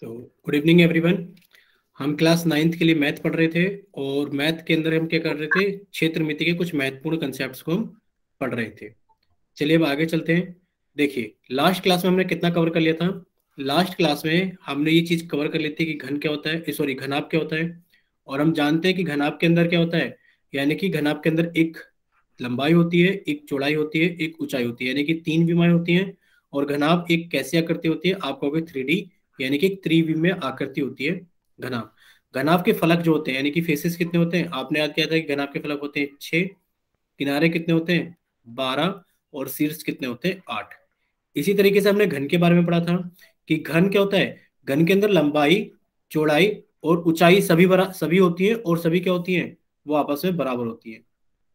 तो good evening everyone. हम class ninth के लिए मैथ पढ़ रहे थे और मैथ के अंदर हम क्या कर रहे थे, क्षेत्र मिति के कुछ महत्वपूर्ण कंसेप्ट्स को हम पढ़ रहे थे। चलिए अब आगे चलते हैं। देखिए लास्ट क्लास में हमने कितना कवर कर लिया था। लास्ट क्लास में हमने ये चीज कवर कर ली थी कि घन क्या होता है, सॉरी घनाभ क्या होता है। और हम जानते हैं कि घनाभ के अंदर क्या होता है, यानी कि घनाभ के अंदर एक लंबाई होती है, एक चौड़ाई होती है, एक ऊंचाई होती है, यानी कि तीन विमाएं होती हैं। और घनाभ एक कैसी आकृति होती है, आप कहोगे 3D, यानी कि एक त्रिविमीय आकृति होती है घनाभ। घनाभ के फलक जो होते हैं, यानी कि फेसेस कितने होते हैं, आपने याद किया था कि घनाभ के फलक होते हैं 6, किनारे कितने होते हैं 12, और शीर्ष कितने होते हैं 8। इसी तरीके से हमने घन के बारे में पढ़ा था कि घन क्या होता है। घन के अंदर लंबाई, चौड़ाई और ऊंचाई सभी होती है, और सभी क्या होती है, वो आपस में बराबर होती है।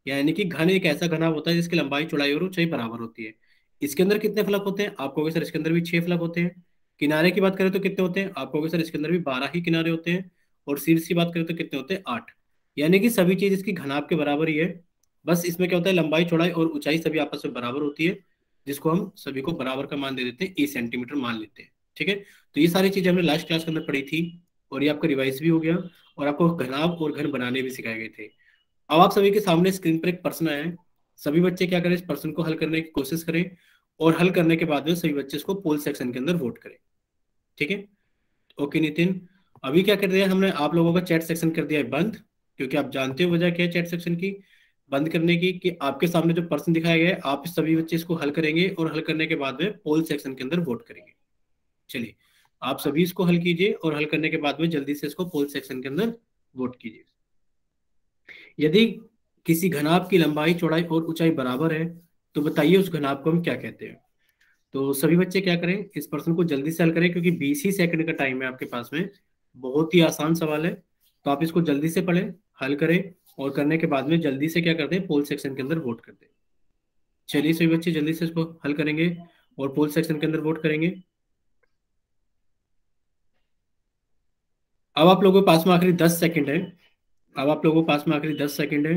यानी कि घन एक ऐसा घनाभ होता है जिसकी लंबाई, चौड़ाई और ऊंचाई बराबर होती है। इसके अंदर कितने फलक होते हैं, आप कहोगे सर इसके अंदर भी 6 फलक होते हैं। किनारे की बात करें तो कितने होते हैं, आप कहोगे सर इसके अंदर भी 12 ही किनारे होते हैं। और शीर्ष की बात करें तो कितने होते हैं 8। यानी कि सभी चीज इसकी घनाभ के बराबर ही है। बस इसमें क्या होता है, लंबाई, चौड़ाई और ऊंचाई सभी आपस में बराबर होती है, जिसको हम सभी को बराबर का मान दे देते हैं, 1 सेंटीमीटर मान लेते हैं। ठीक है, तो ये सारी चीजें हमने लास्ट क्लास के अंदर पढ़ी थी, और ये आपका रिवाइज भी हो गया, और आपको घनाभ और घन बनाने भी सिखाए गए थे। अब आप सभी के सामने स्क्रीन पर एक प्रश्न आया है। सभी बच्चे क्या करें, इस प्रश्न को हल करने की कोशिश करें, और हल करने के बाद में सभी बच्चे इसको पोल सेक्शन के अंदर वोट करें। ठीक है, ओके नितिन। अभी क्या कर दिया हमने, आप लोगों का चैट सेक्शन कर दिया है बंद, क्योंकि आप जानते हो वजह क्या है चैट सेक्शन की बंद करने की, कि आपके सामने जो प्रश्न दिखाया गया है, आप सभी बच्चे इसको हल करेंगे, और हल करने के बाद में पोल सेक्शन के अंदर वोट करेंगे। चलिए, आप सभी इसको हल कीजिए, और हल करने के बाद में जल्दी से इसको पोल सेक्शन के अंदर वोट कीजिए। यदि किसी घनाभ की लंबाई, चौड़ाई और ऊंचाई बराबर है, तो बताइए उस घनाभ को हम क्या कहते हैं। तो सभी बच्चे क्या करें, इस प्रश्न को जल्दी से हल करें, क्योंकि 20 ही सेकंड का टाइम है आपके पास में। बहुत ही आसान सवाल है, तो आप इसको जल्दी से पढ़ें, हल करें, और करने के बाद में जल्दी से क्या करते हैं, पोल सेक्शन के अंदर वोट करते हैं। चलिए सभी बच्चे जल्दी से इसको हल करेंगे, और पोल सेक्शन के अंदर वोट करेंगे। अब आप लोगों के पास में आखिरी 10 सेकंड है। अब आप लोगों के पास में आखिरी 10 सेकंड है।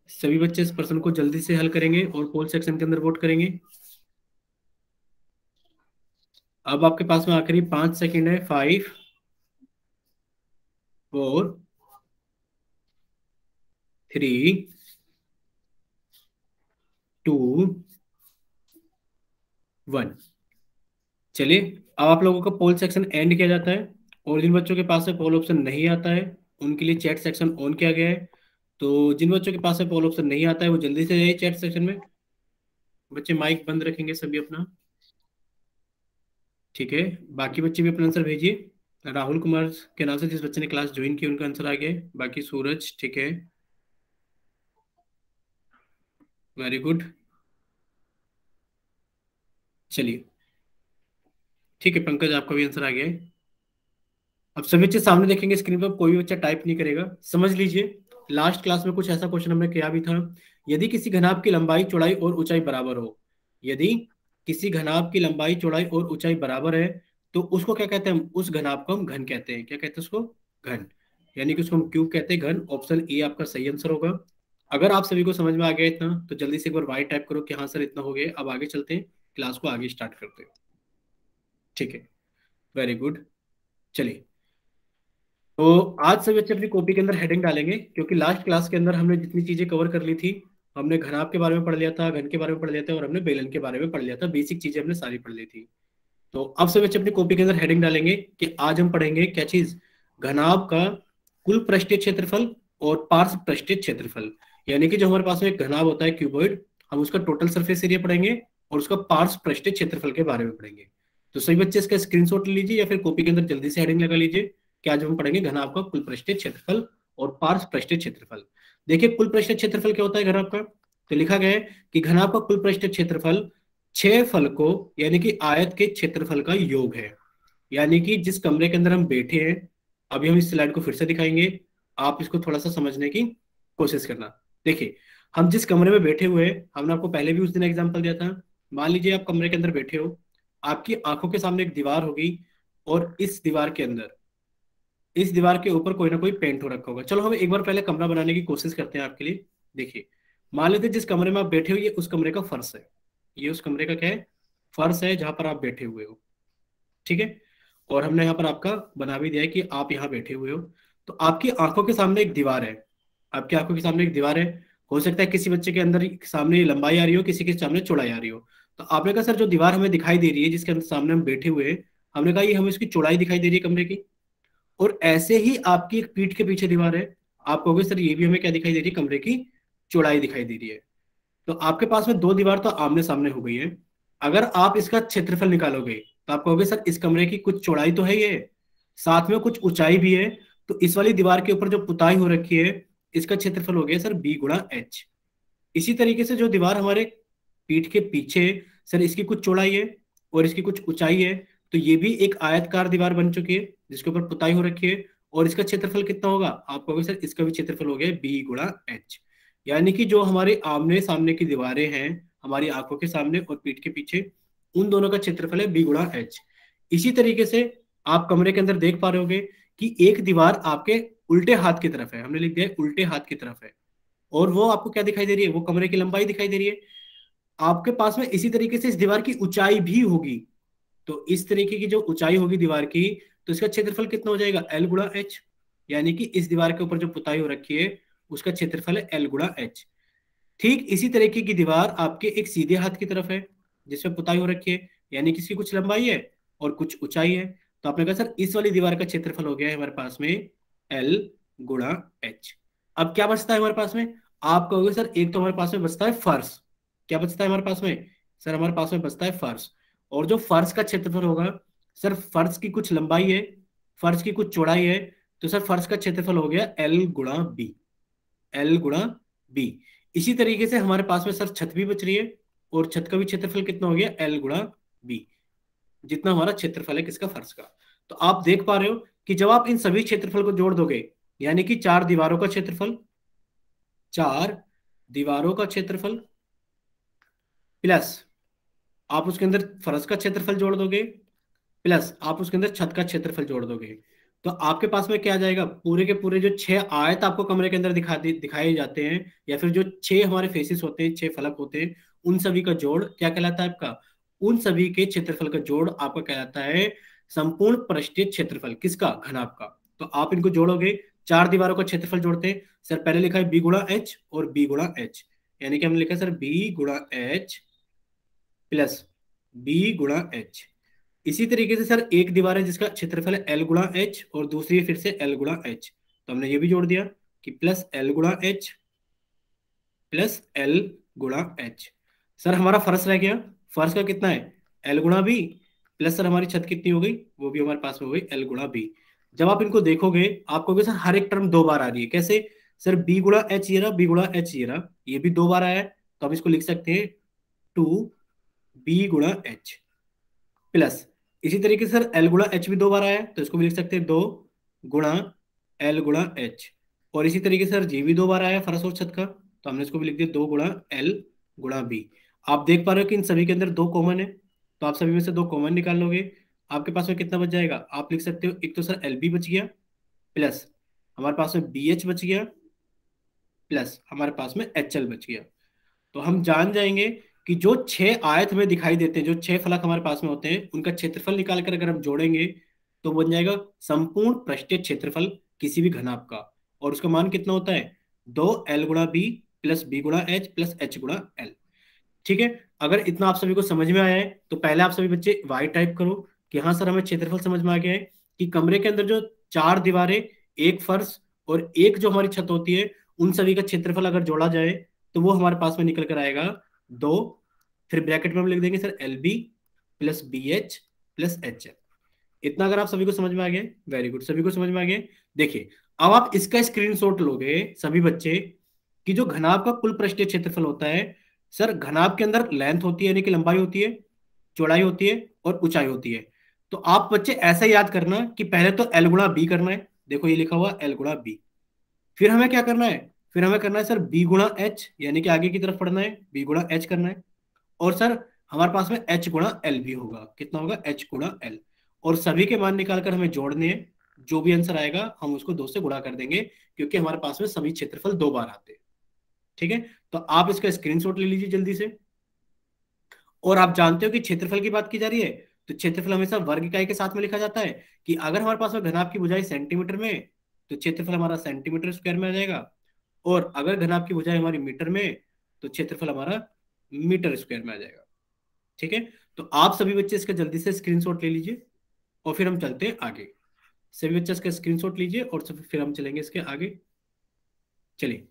सभी बच्चे इस प्रश्न को जल्दी से हल करेंगे, और पोल सेक्शन के अंदर वोट करेंगे। अब आपके पास में आखिरी 5 सेकंड है। 5, 4, 3, 2, 1। चलिए, अब आप लोगों का पोल सेक्शन एंड किया जाता है, और जिन बच्चों के पास में पोल ऑप्शन नहीं आता है, उनके लिए चैट सेक्शन ऑन किया गया है। तो जिन बच्चों के पास में पोल ऑप्शन नहीं आता है, वो जल्दी से जाइए चैट सेक्शन में। बच्चे माइक बंद रखेंगे सभी अपना। ठीक है, बाकी बच्चे भी अपना आंसर भेजिए। राहुल कुमार के नाम से जिस बच्चे ने क्लास ज्वाइन की, उनका आंसर आ गया है। बाकी सूरज, ठीक है, वेरी गुड। चलिए, ठीक है पंकज, आपका भी आंसर आ गया है। अब सभी बच्चे सामने देखेंगे स्क्रीन पर, कोई भी बच्चा टाइप नहीं करेगा। समझ लीजिए, लास्ट क्लास में कुछ ऐसा क्वेश्चन हमने किया भी था। यदि किसी घनाभ की लंबाई, चौड़ाई और ऊंचाई बराबर हो, यदि किसी घनाभ की लंबाई, चौड़ाई और ऊंचाई बराबर है, तो उसको क्या कहते हैं, हम उस घनाभ को हम घन कहते हैं। क्या कहते हैं उसको, घन। यानी कि उसको हम क्यूब कहते हैं, घन। ऑप्शन ए आपका सही आंसर होगा। अगर आप सभी को समझ में आ गया इतना, तो जल्दी से एक बार वाई टाइप करो कि हाँ सर इतना हो गया। अब आगे चलते हैं, क्लास को आगे स्टार्ट करते हैं। ठीक है, वेरी गुड। चलिए, तो आज से बच्चे अपनी कॉपी के अंदर हेडिंग डालेंगे, क्योंकि लास्ट क्लास के अंदर हमने जितनी चीजें कवर कर ली थी, हमने घनाभ के बारे में पढ़ लिया था, घन के बारे में पढ़ लिया था, और हमने बेलन के बारे में पढ़ लिया था। बेसिक चीजें हमने सारी पढ़ ली थी। तो अब से बच्चे अपनी कॉपी के अंदर हेडिंग डालेंगे कि आज हम पढ़ेंगे क्या चीज, घनाभ का कुल पृष्ठीय क्षेत्रफल और पार्श्व पृष्ठीय क्षेत्रफल। यानी कि जो हमारे पास में एक घनाभ होता है क्यूबॉइड, हम उसका टोटल सरफेस एरिया पढ़ेंगे, और उसका पार्श्व पृष्ठीय क्षेत्रफल के बारे में पढ़ेंगे। तो सही बच्चे इसका स्क्रीनशॉट ले लीजिए, या फिर कॉपी के अंदर जल्दी से हेडिंग लगा लीजिए कि आज हम पढ़ेंगे घनाभ का कुल पृष्ठीय क्षेत्रफल और पार्श्व पृष्ठीय क्षेत्रफल। देखिए, कुल पृष्ठीय क्षेत्रफल क्या होता है घनाभ का, तो लिखा गया है कि घनाभ का कुल पृष्ठीय क्षेत्रफल 6 फलकों, यानी कि आयत के क्षेत्रफल का योग है। यानी कि जिस कमरे के अंदर हम बैठे हैं, अभी हम इस स्लाइड को फिर से दिखाएंगे, आप इसको थोड़ा सा समझने की कोशिश करना। देखिए, हम जिस कमरे में बैठे हुए हैं, हमने आपको पहले भी उस दिन एग्जांपल दिया था। मान लीजिए आप कमरे के अंदर बैठे हो, आपकी आंखों के सामने एक दीवार होगी, और इस दीवार के अंदर, इस दीवार के ऊपर कोई ना कोई पेंट हो रखा होगा। चलो हम एक बार पहले कमरा बनाने की कोशिश करते हैं आपके लिए। देखिए, मान लेते हैं जिस कमरे में आप बैठे हो, ये उस कमरे का फर्श है। ये उस कमरे का क्या है, फर्श है जहां पर आप बैठे हुए हो, ठीक है। और हमने यहाँ पर आपका बना भी दिया है कि आप यहाँ बैठे हुए हो। तो आपकी आंखों के सामने एक दीवार है, आपकी आंखों के सामने एक दीवार है। हो सकता है किसी बच्चे के अंदर सामने लंबाई आ रही हो, किसी के सामने चौड़ाई आ रही हो। तो आपने कहा सर जो दीवार हमें दिखाई दे रही है जिसके सामने हम बैठे हुए हैं, हमने कहा ये हमें इसकी चौड़ाई दिखाई दे रही है कमरे की। और ऐसे ही आपकी एक पीठ के पीछे दीवार है, आप कहोगे सर ये भी हमें क्या दिखाई दे रही है, कमरे की चौड़ाई दिखाई दे रही है। तो आपके पास में दो दीवार तो आमने सामने हो गई है। अगर आप इसका क्षेत्रफल निकालोगे तो आप कहोगे सर इस कमरे की कुछ चौड़ाई तो है ये, साथ में कुछ ऊंचाई भी है। तो इस वाली दीवार के ऊपर जो पुताई हो रखी है, इसका क्षेत्रफल हो गया सर B×H। इसी तरीके से जो दीवार हमारे पीठ के पीछे, सर इसकी कुछ चौड़ाई है और इसकी कुछ ऊंचाई है। तो ये भी एक आयतकार दीवार बन चुकी है जिसके ऊपर पुताई हो रखी है। और इसका क्षेत्रफल कितना होगा, आप कहोगे सर इसका भी क्षेत्रफल हो गया B×H। यानी कि जो हमारे आमने सामने की दीवारें हैं, हमारी आंखों के सामने और पीठ के पीछे, उन दोनों का क्षेत्रफल है B×H। इसी तरीके से आप कमरे के अंदर देख पा रहे होगे कि एक दीवार आपके उल्टे हाथ की तरफ है, हमने लिख दिया है उल्टे हाथ की तरफ है। और वो आपको क्या दिखाई दे रही है, वो कमरे की लंबाई दिखाई दे रही है। आपके पास में इसी तरीके से इस दीवार की ऊंचाई भी होगी। तो इस तरीके की जो ऊंचाई होगी दीवार की, तो इसका क्षेत्रफल कितना हो जाएगा, L×H। यानी कि इस दीवार के ऊपर जो पुताई हो रखी है उसका क्षेत्रफल है L×H। ठीक इसी तरीके की दीवार आपके एक सीधे हाथ की तरफ है जिसमें पुताई हो रखी है, यानी कि इसकी कुछ लंबाई है और कुछ ऊंचाई है। तो आपने कहा सर इस वाली दीवार का क्षेत्रफल हो गया है हमारे पास में L×H। अब क्या बचता है हमारे पास में, आप कहोगे सर एक तो हमारे पास में बचता है फर्श। क्या बचता है हमारे पास में, सर हमारे पास में बचता है फर्श। और जो फर्श का क्षेत्रफल होगा, सर फर्श की कुछ लंबाई है, फर्श की कुछ चौड़ाई है। तो सर फर्श का क्षेत्रफल हो गया L×B, L×B। इसी तरीके से हमारे पास में सर छत भी बच रही है, और छत का भी क्षेत्रफल कितना हो गया L×B, जितना हमारा क्षेत्रफल है किसका, फर्श का। तो आप देख पा रहे हो कि जब आप इन सभी क्षेत्रफल को जोड़ दोगे, यानी कि चार दीवारों का क्षेत्रफल, चार दीवारों का क्षेत्रफल प्लस आप उसके अंदर फर्श का क्षेत्रफल जोड़ दोगे, प्लस आप उसके अंदर छत का क्षेत्रफल जोड़ दोगे, तो आपके पास में क्या आ जाएगा, पूरे के पूरे जो छह आयत आपको कमरे के अंदर दिखाए जाते हैं, या फिर जो छह हमारे फेसेस होते हैं, छह फलक होते हैं, उन सभी का जोड़ क्या कहलाता है आपका, उन सभी के क्षेत्रफल का जोड़ आपका कहलाता है संपूर्ण पृष्ठीय क्षेत्रफल, किसका, घनाभ का। तो आप इनको जोड़ोगे, चार दीवारों का क्षेत्रफल जोड़ते हैं। सर पहले लिखा है B×H और B×H, यानी कि हमने लिखा है सर B×H प्लस B×H। इसी तरीके से सर एक दीवार है जिसका क्षेत्रफल है L×H और दूसरी है फिर से L×H, तो हमने ये भी जोड़ दिया कि plus L×H plus L×H। Sir हमारा फर्श रह गया, फर्श का कितना है L×B, प्लस सर हमारी छत कितनी हो गई, वो भी हमारे पास में हो गई L×B। जब आप इनको देखोगे आप कहोगे सर हर एक टर्म दो बार आ रही है, कैसे, सर B×H ये रहा, B×H ये रहा, ये भी दो बार आया है। तो हम इसको लिख सकते हैं 2B×H प्लस, इसी तरीके से सर L×H भी दो बार आया है, तो इसको भी लिख सकते हैं 2L×H। और इसी तरीके से सर G भी दो बार आया है फर्श और छत का, तो हमने इसको भी लिख दिया 2L×B। आप देख पा रहे हो कि इन सभी के अंदर दो कॉमन है, तो आप सभी में से दो कॉमन निकाल लोगे, आपके पास में कितना बच जाएगा, आप लिख सकते हो एक तो सर LB बच गया, प्लस हमारे पास में BH बच गया, प्लस हमारे पास में HL बच गया। तो हम जान जाएंगे कि जो छह आयत हमें दिखाई देते हैं, जो छह फलक हमारे पास में होते हैं, उनका क्षेत्रफल निकाल कर अगर हम जोड़ेंगे तो बन जाएगा संपूर्ण पृष्ठीय क्षेत्रफल किसी भी घनाभ का। और उसका मान कितना होता है, 2L×B plus B×H plus H×L। ठीक है। अगर इतना आप सभी को समझ में आया है तो पहले आप सभी बच्चे वाई टाइप करो कि हाँ सर हमें क्षेत्रफल समझ में आ गया है कि कमरे के अंदर जो चार दीवारें, एक फर्श और एक जो हमारी छत होती है, उन सभी का क्षेत्रफल अगर जोड़ा जाए तो वो हमारे पास में निकल कर आएगा 2। फिर ब्रैकेट में हम लिख देंगे sir LB plus BH plus HL। इतना अगर आप सभी को समझ में आ गया, वेरी गुड, सभी को समझ में आ गया। देखिए अब आप इसका स्क्रीनशॉट लोगे सभी बच्चे कि जो घनाभ का कुल पृष्ठीय क्षेत्रफल होता है, सर घनाभ के अंदर लेंथ होती है यानी कि लंबाई होती है, चौड़ाई होती है और ऊंचाई होती है। तो आप बच्चे ऐसा याद करना कि पहले तो L×B करना है, देखो ये लिखा हुआ L×B। फिर हमें क्या करना है, फिर हमें करना है सर B×H, यानी कि आगे की तरफ पढ़ना है, B×H करना है। और सर हमारे पास में H×L भी होगा, कितना होगा H×L। और सभी के मान निकालकर हमें जोड़ने हैं, जो भी आंसर आएगा हम उसको दो से गुणा कर देंगे, क्योंकि हमारे पास में सभी क्षेत्रफल दो बार आते हैं। ठीक है, तो आप इसका स्क्रीनशॉट ले लीजिए जल्दी से। और आप जानते हो कि क्षेत्रफल की बात की जा रही है, तो क्षेत्रफल हमेशा वर्ग इकाई के साथ में लिखा जाता है, कि अगर हमारे पास में घनाभ की भुजाई सेंटीमीटर में, तो क्षेत्रफल हमारा सेंटीमीटर स्क्वायर में आ जाएगा, और अगर घनाभ की भुजाई हमारी मीटर में, तो क्षेत्रफल हमारा मीटर स्क्वायर में आ जाएगा। ठीक है, तो आप सभी बच्चे इसका जल्दी से स्क्रीनशॉट ले लीजिए, और फिर हम चलते हैं आगे। सभी बच्चे इसका स्क्रीनशॉट लीजिए, और फिर हम चलेंगे इसके आगे। चलिए,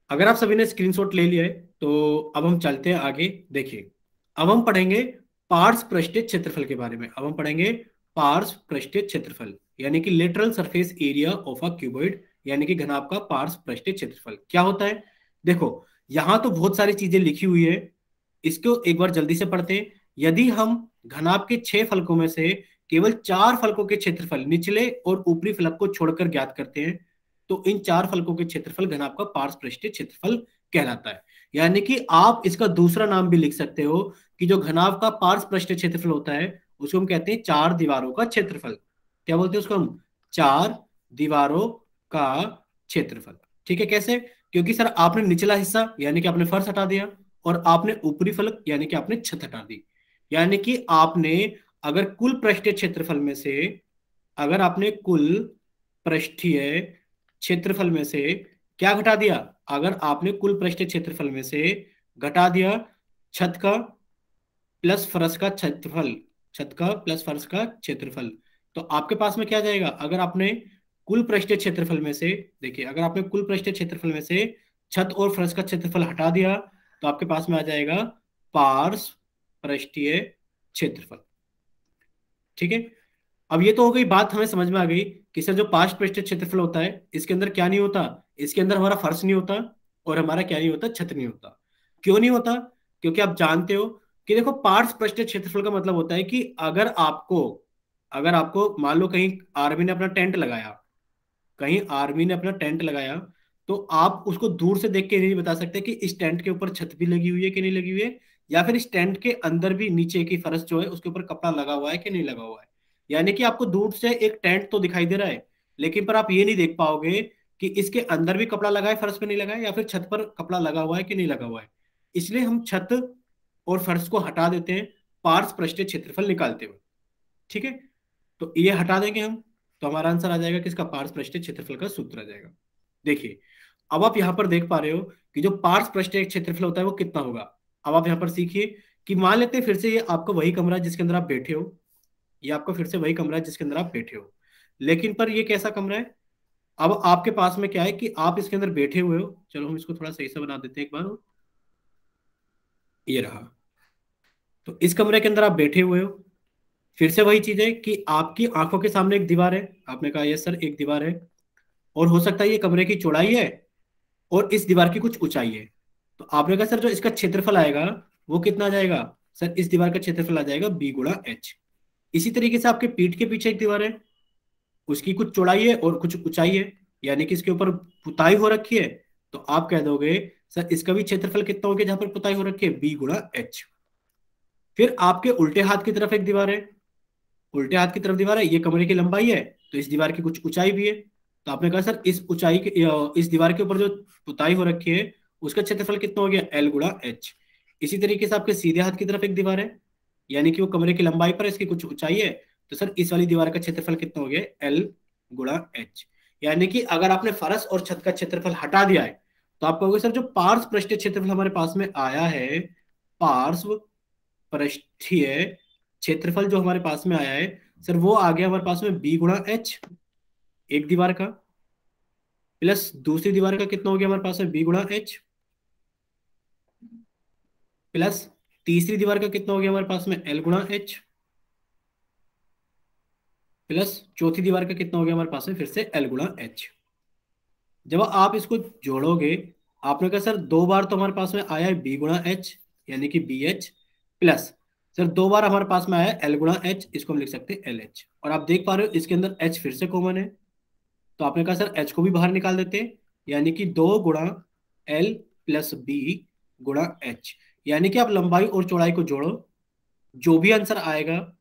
अगर आप सभी ने स्क्रीनशॉट ले लिया है, तो अब हम चलते हैं आगे। देखिए, अब हम पढ़ेंगे पार्श्व पृष्ठीय क्षेत्रफल के बारे में। अब हम पढ़ेंगे पार्श्व पृष्ठीय क्षेत्रफल, यानी कि lateral surface area of a cuboid, यानी कि घनाभ का पार्श्व पृष्ठीय क्षेत्रफल क्या होता है। देखो, यहां तो बहुत सारी चीजें लिखी हुई है, इसको एक बार जल्दी से पढ़ते हैं। यदि हम घनाभ के 6 फलकों में से केवल 4 फलकों के क्षेत्रफल निचले और ऊपरी फलक को छोड़कर ज्ञात करते हैं, तो इन 4 फलकों के क्षेत्रफल घनाभ का पार्श्व पृष्ठीय क्षेत्रफल कहलाता है। यानी कि आप इसका दूसरा नाम भी लिख सकते हो, कि जो घनाभ का पार्श्व पृष्ठीय क्षेत्रफल होता है, उसको हम कहते हैं 4 दीवारों का क्षेत्रफल। क्या बोलते हैं उसको हम? 4 दीवारों का क्षेत्रफल। ठीक है, कैसे? क्योंकि सर आपने निचला हिस्सा यानी कि आपने फर्श हटा दिया, और आपने ऊपरी फलक यानी कि आपने छत हटा दी। यानी कि आपने, अगर कुल पृष्ठीय क्षेत्रफल में से, अगर आपने कुल पृष्ठीय क्षेत्रफल में से क्या घटा दिया, अगर आपने कुल पृष्ठीय क्षेत्रफल में से घटा दिया छत का प्लस फर्श का क्षेत्रफल, छत का प्लस फर्श का क्षेत्रफल, तो आपके पास में क्या जाएगा? अगर आपने कुल पृष्ठीय क्षेत्रफल में से, देखिए, अगर आपने कुल पृष्ठीय क्षेत्रफल में से छत और फर्श का क्षेत्रफल हटा दिया, तो आपके पास में आ जाएगा पार्श्व पृष्ठीय क्षेत्रफल। ठीक है, अब ये तो हो गई बात, हमें समझ में आ गई कि सर जो पार्श्व पृष्ठीय क्षेत्रफल होता है, इसके अंदर क्या नहीं होता? इसके अंदर हमारा फर्श नहीं होता, और हमारा क्या नहीं होता? छत नहीं होता। क्यों नहीं होता? क्योंकि आप जानते हो कि देखो, पार्श्व पृष्ठीय क्षेत्रफल का मतलब होता है कि अगर आपको मान लो कहीं आर्मी ने अपना टेंट लगाया, कहीं आर्मी ने अपना टेंट लगाया, तो आप उसको दूर से देख के नहीं बता सकते कि इस टेंट के ऊपर छत भी लगी हुई है कि नहीं लगी हुई है, या फिर इस टेंट के अंदर भी नीचे की फर्श जो है उसके ऊपर कपड़ा लगा हुआ है कि नहीं लगा हुआ है। यानी कि आपको दूर से एक टेंट तो दिखाई दे रहा है, लेकिन पर आप ये नहीं देख पाओगे कि इसके अंदर भी कपड़ा लगा है, फर्श पे नहीं लगा है, या फिर छत पर कपड़ा लगा हुआ है कि नहीं लगा हुआ है। इसलिए हम छत और फर्श को हटा देते हैं पार्श्व पृष्ठीय क्षेत्रफल निकालते हुए। ठीक है, तो ये हटा देंगे हम, तो हमारा आंसर आ जाएगा किसका? पार्श्व पृष्ठीय क्षेत्रफल का सूत्र आ जाएगा। देखिए, अब आप यहां पर देख पा रहे हो कि जो पार्श्व पृष्ठीय क्षेत्रफल होता है वो कितना होगा। अब आप यहां पर सीखिए कि मान लेते हैं फिर से ये आपका वही कमरा है जिसके अंदर आप बैठे हो, ये आपका फिर से वही कमरा है जिसके अंदर आप बैठे हो, लेकिन पर ये कैसा कमरा है? अब आपके पास में क्या है कि आप इसके अंदर बैठे हुए हो। चलो हम इसको थोड़ा सही से बना देते हैं एक बार। ये रहा, तो इस कमरे के अंदर आप बैठे हुए हो। फिर से वही चीज है कि आपकी आंखों के सामने एक दीवार है, आपने कहा यस सर एक दीवार है, और हो सकता है ये कमरे की चौड़ाई है, और इस दीवार की कुछ ऊंचाई है। तो आपने कहा सर जो इसका क्षेत्रफल आएगा वो कितना आ जाएगा? सर इस दीवार का क्षेत्रफल आ जाएगा B×H। इसी तरीके से आपके पीठ के पीछे एक दीवार है, उसकी कुछ चौड़ाई है और कुछ ऊंचाई है, यानी कि इसके ऊपर पुताई हो रखी है, तो आप कह दोगे सर इसका भी क्षेत्रफल कितना हो गया जहां पर पुताई हो रखी है? B×H। फिर आपके उल्टे हाथ की तरफ एक दीवार है, उल्टे हाथ की तरफ दीवार है, ये कमरे की लंबाई है, तो इस दीवार की कुछ ऊंचाई भी है। तो आपने कहा सर इस ऊंचाई के इस दीवार के ऊपर जो पुताई हो रखी है उसका क्षेत्रफल कितना हो गया? L×H। इसी तरीके से आपके सीधे हाथ की तरफ एक दीवार है, यानी कि वो कमरे की लंबाई पर इसकी कुछ ऊंचाई है, तो सर इस वाली दीवार का क्षेत्रफल कितना हो गया? L×H। यानी कि अगर आपने फर्श और छत का क्षेत्रफल हटा दिया है, तो आप कहोगे सर जो पार्श्व पृष्ठीय क्षेत्रफल हमारे पास में आया है, पार्श्व पृष्ठीय क्षेत्रफल जो हमारे पास में आया है, सर वो आ गया हमारे पास में B×H, एक दीवार का, प्लस दूसरी दीवार का कितना हो गया हमारे पास में? B×H, प्लस तीसरी दीवार का कितना हो गया हमारे पास में? L×H, प्लस चौथी दीवार का कितना हो गया हमारे पास में? फिर से L×H। जब आप इसको जोड़ोगे, आपने कहा सर 2 बार तो हमारे पास में आया है B×H, यानी कि BH, प्लस सर 2 बार हमारे पास में आया है L×H, इसको हम लिख सकते हैं LH। और आप देख पा रहे हो इसके अंदर H फिर से कॉमन है, तो आपने कहा सर H को भी बाहर निकाल देते हैं, यानी कि 2 × L + B×H। यानी कि आप लंबाई और चौड़ाई को जोड़ो, जो भी आंसर आएगा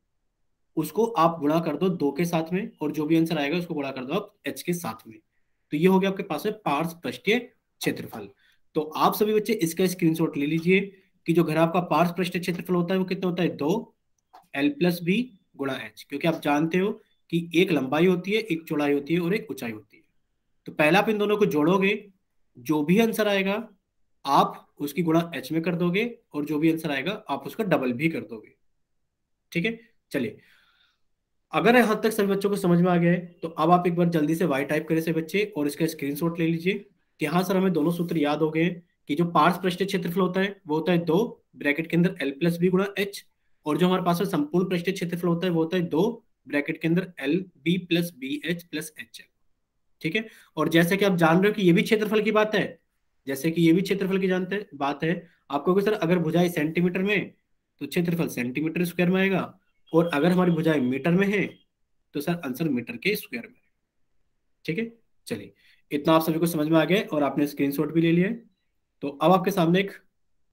उसको आप गुणा कर दो 2 के साथ में, और जो भी आंसर आएगा उसको गुणा कर दो आप H के साथ में। तो ये हो गया आपके पास में पार्श्व पृष्ठीय क्षेत्रफल। तो आप सभी बच्चे इसका स्क्रीनशॉट ले लीजिए, कि जो घनाभ का पार्श्व पृष्ठीय क्षेत्रफल होता है वो कितना होता है, 2 L+B गुणा H, क्योंकि आप जानते हो कि एक लंबाई होती है, एक चौड़ाई होती है और एक ऊंचाई होती है। तो पहला आप इन दोनों को जोड़ोगे, जो भी आंसर आएगा आप उसकी गुणा H में कर दोगे, और जो भी आंसर आएगा आप उसका डबल भी कर दोगे। ठीक है, चलिए। अगर यहाँ तक सभी बच्चों को समझ में आ गया है तो अब आप एक बार जल्दी से वाई टाइप करें से बच्चे, और इसका स्क्रीनशॉट ले लीजिए कि हाँ सर हमें दोनों सूत्र याद हो गए हैं कि जो पार्श्व पृष्ठीय क्षेत्रफल होता है वो होता है 2 ब्रैकेट के अंदर L+B गुणा H, और जो हमारे पास में संपूर्ण पृष्ठीय क्षेत्रफल होता है वो होता है 2 ब्रैकेट के अंदर LB+BH+HL। ठीक है, और जैसे कि आप जान रहे हो कि ये भी क्षेत्रफल की बात है, जैसे कि ये भी क्षेत्रफल की जानते बात है, आपको सर अगर भुजाई सेंटीमीटर में तो क्षेत्रफल सेंटीमीटर स्क्वायर में आएगा, और अगर हमारी भुजाई मीटर में है तो सर आंसर मीटर के स्क्वायर में। ठीक है, चलिए, इतना आप सभी को समझ में आ गया है और आपने स्क्रीनशॉट भी ले लिया है। तो अब आपके सामने एक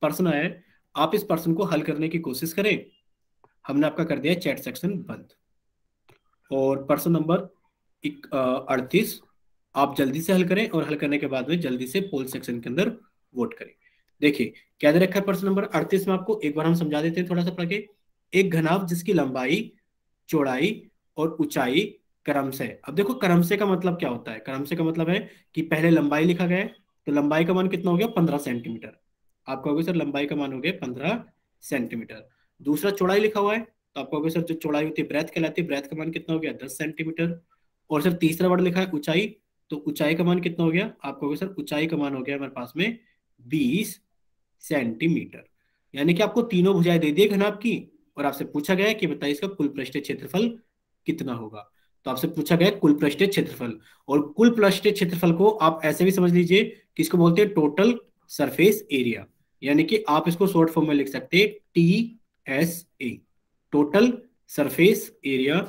प्रश्न आया है, आप इस प्रश्न को हल करने की कोशिश करें। हमने आपका कर दिया है चैट सेक्शन बंद, और प्रश्न नंबर 38 आप जल्दी से हल करें, और हल करने के बाद में जल्दी से पोल सेक्शन के अंदर वोट करें। देखिए क्या दे रखा है प्रश्न नंबर 38 में, आपको एक बार हम समझा देते हैं थोड़ा सा पढ़ के। एक घनाभ जिसकी लंबाई, चौड़ाई और ऊंचाई क्रम से, अब देखो क्रम से का मतलब क्या होता है, क्रम से का मतलब है कि पहले लंबाई लिखा गया है, तो लंबाई का मान कितना हो गया, 15 सेंटीमीटर। आप कहोगे सर लंबाई का मान हो गया 15 सेंटीमीटर। दूसरा चौड़ाई लिखा हुआ है, तो आप कहोगे सर जो चौड़ाई होती है ब्रेथ कहलाती है, ब्रेथ का मान कितना हो गया, 10 सेंटीमीटर। और सर तीसरा वर्ड लिखा है ऊंचाई, तो ऊंचाई का मान कितना हो गया, आप कहोगे सर ऊंचाई का मान हो गया हमारे पास में 20 सेंटीमीटर। यानी कि आपको तीनों भुजाएं दे दी है घनाभ की, और आपसे पूछा गया है कि बताइए इसका कुल पृष्ठीय क्षेत्रफल कितना होगा। तो आपसे पूछा गया है कुल पृष्ठीय क्षेत्रफल, और कुल पृष्ठीय क्षेत्रफल को आप ऐसे भी समझ लीजिए कि इसको बोलते हैं टोटल सरफेस एरिया, यानी कि आप इसको शॉर्ट फॉर्म में लिख सकते हैं TSA, total surface area,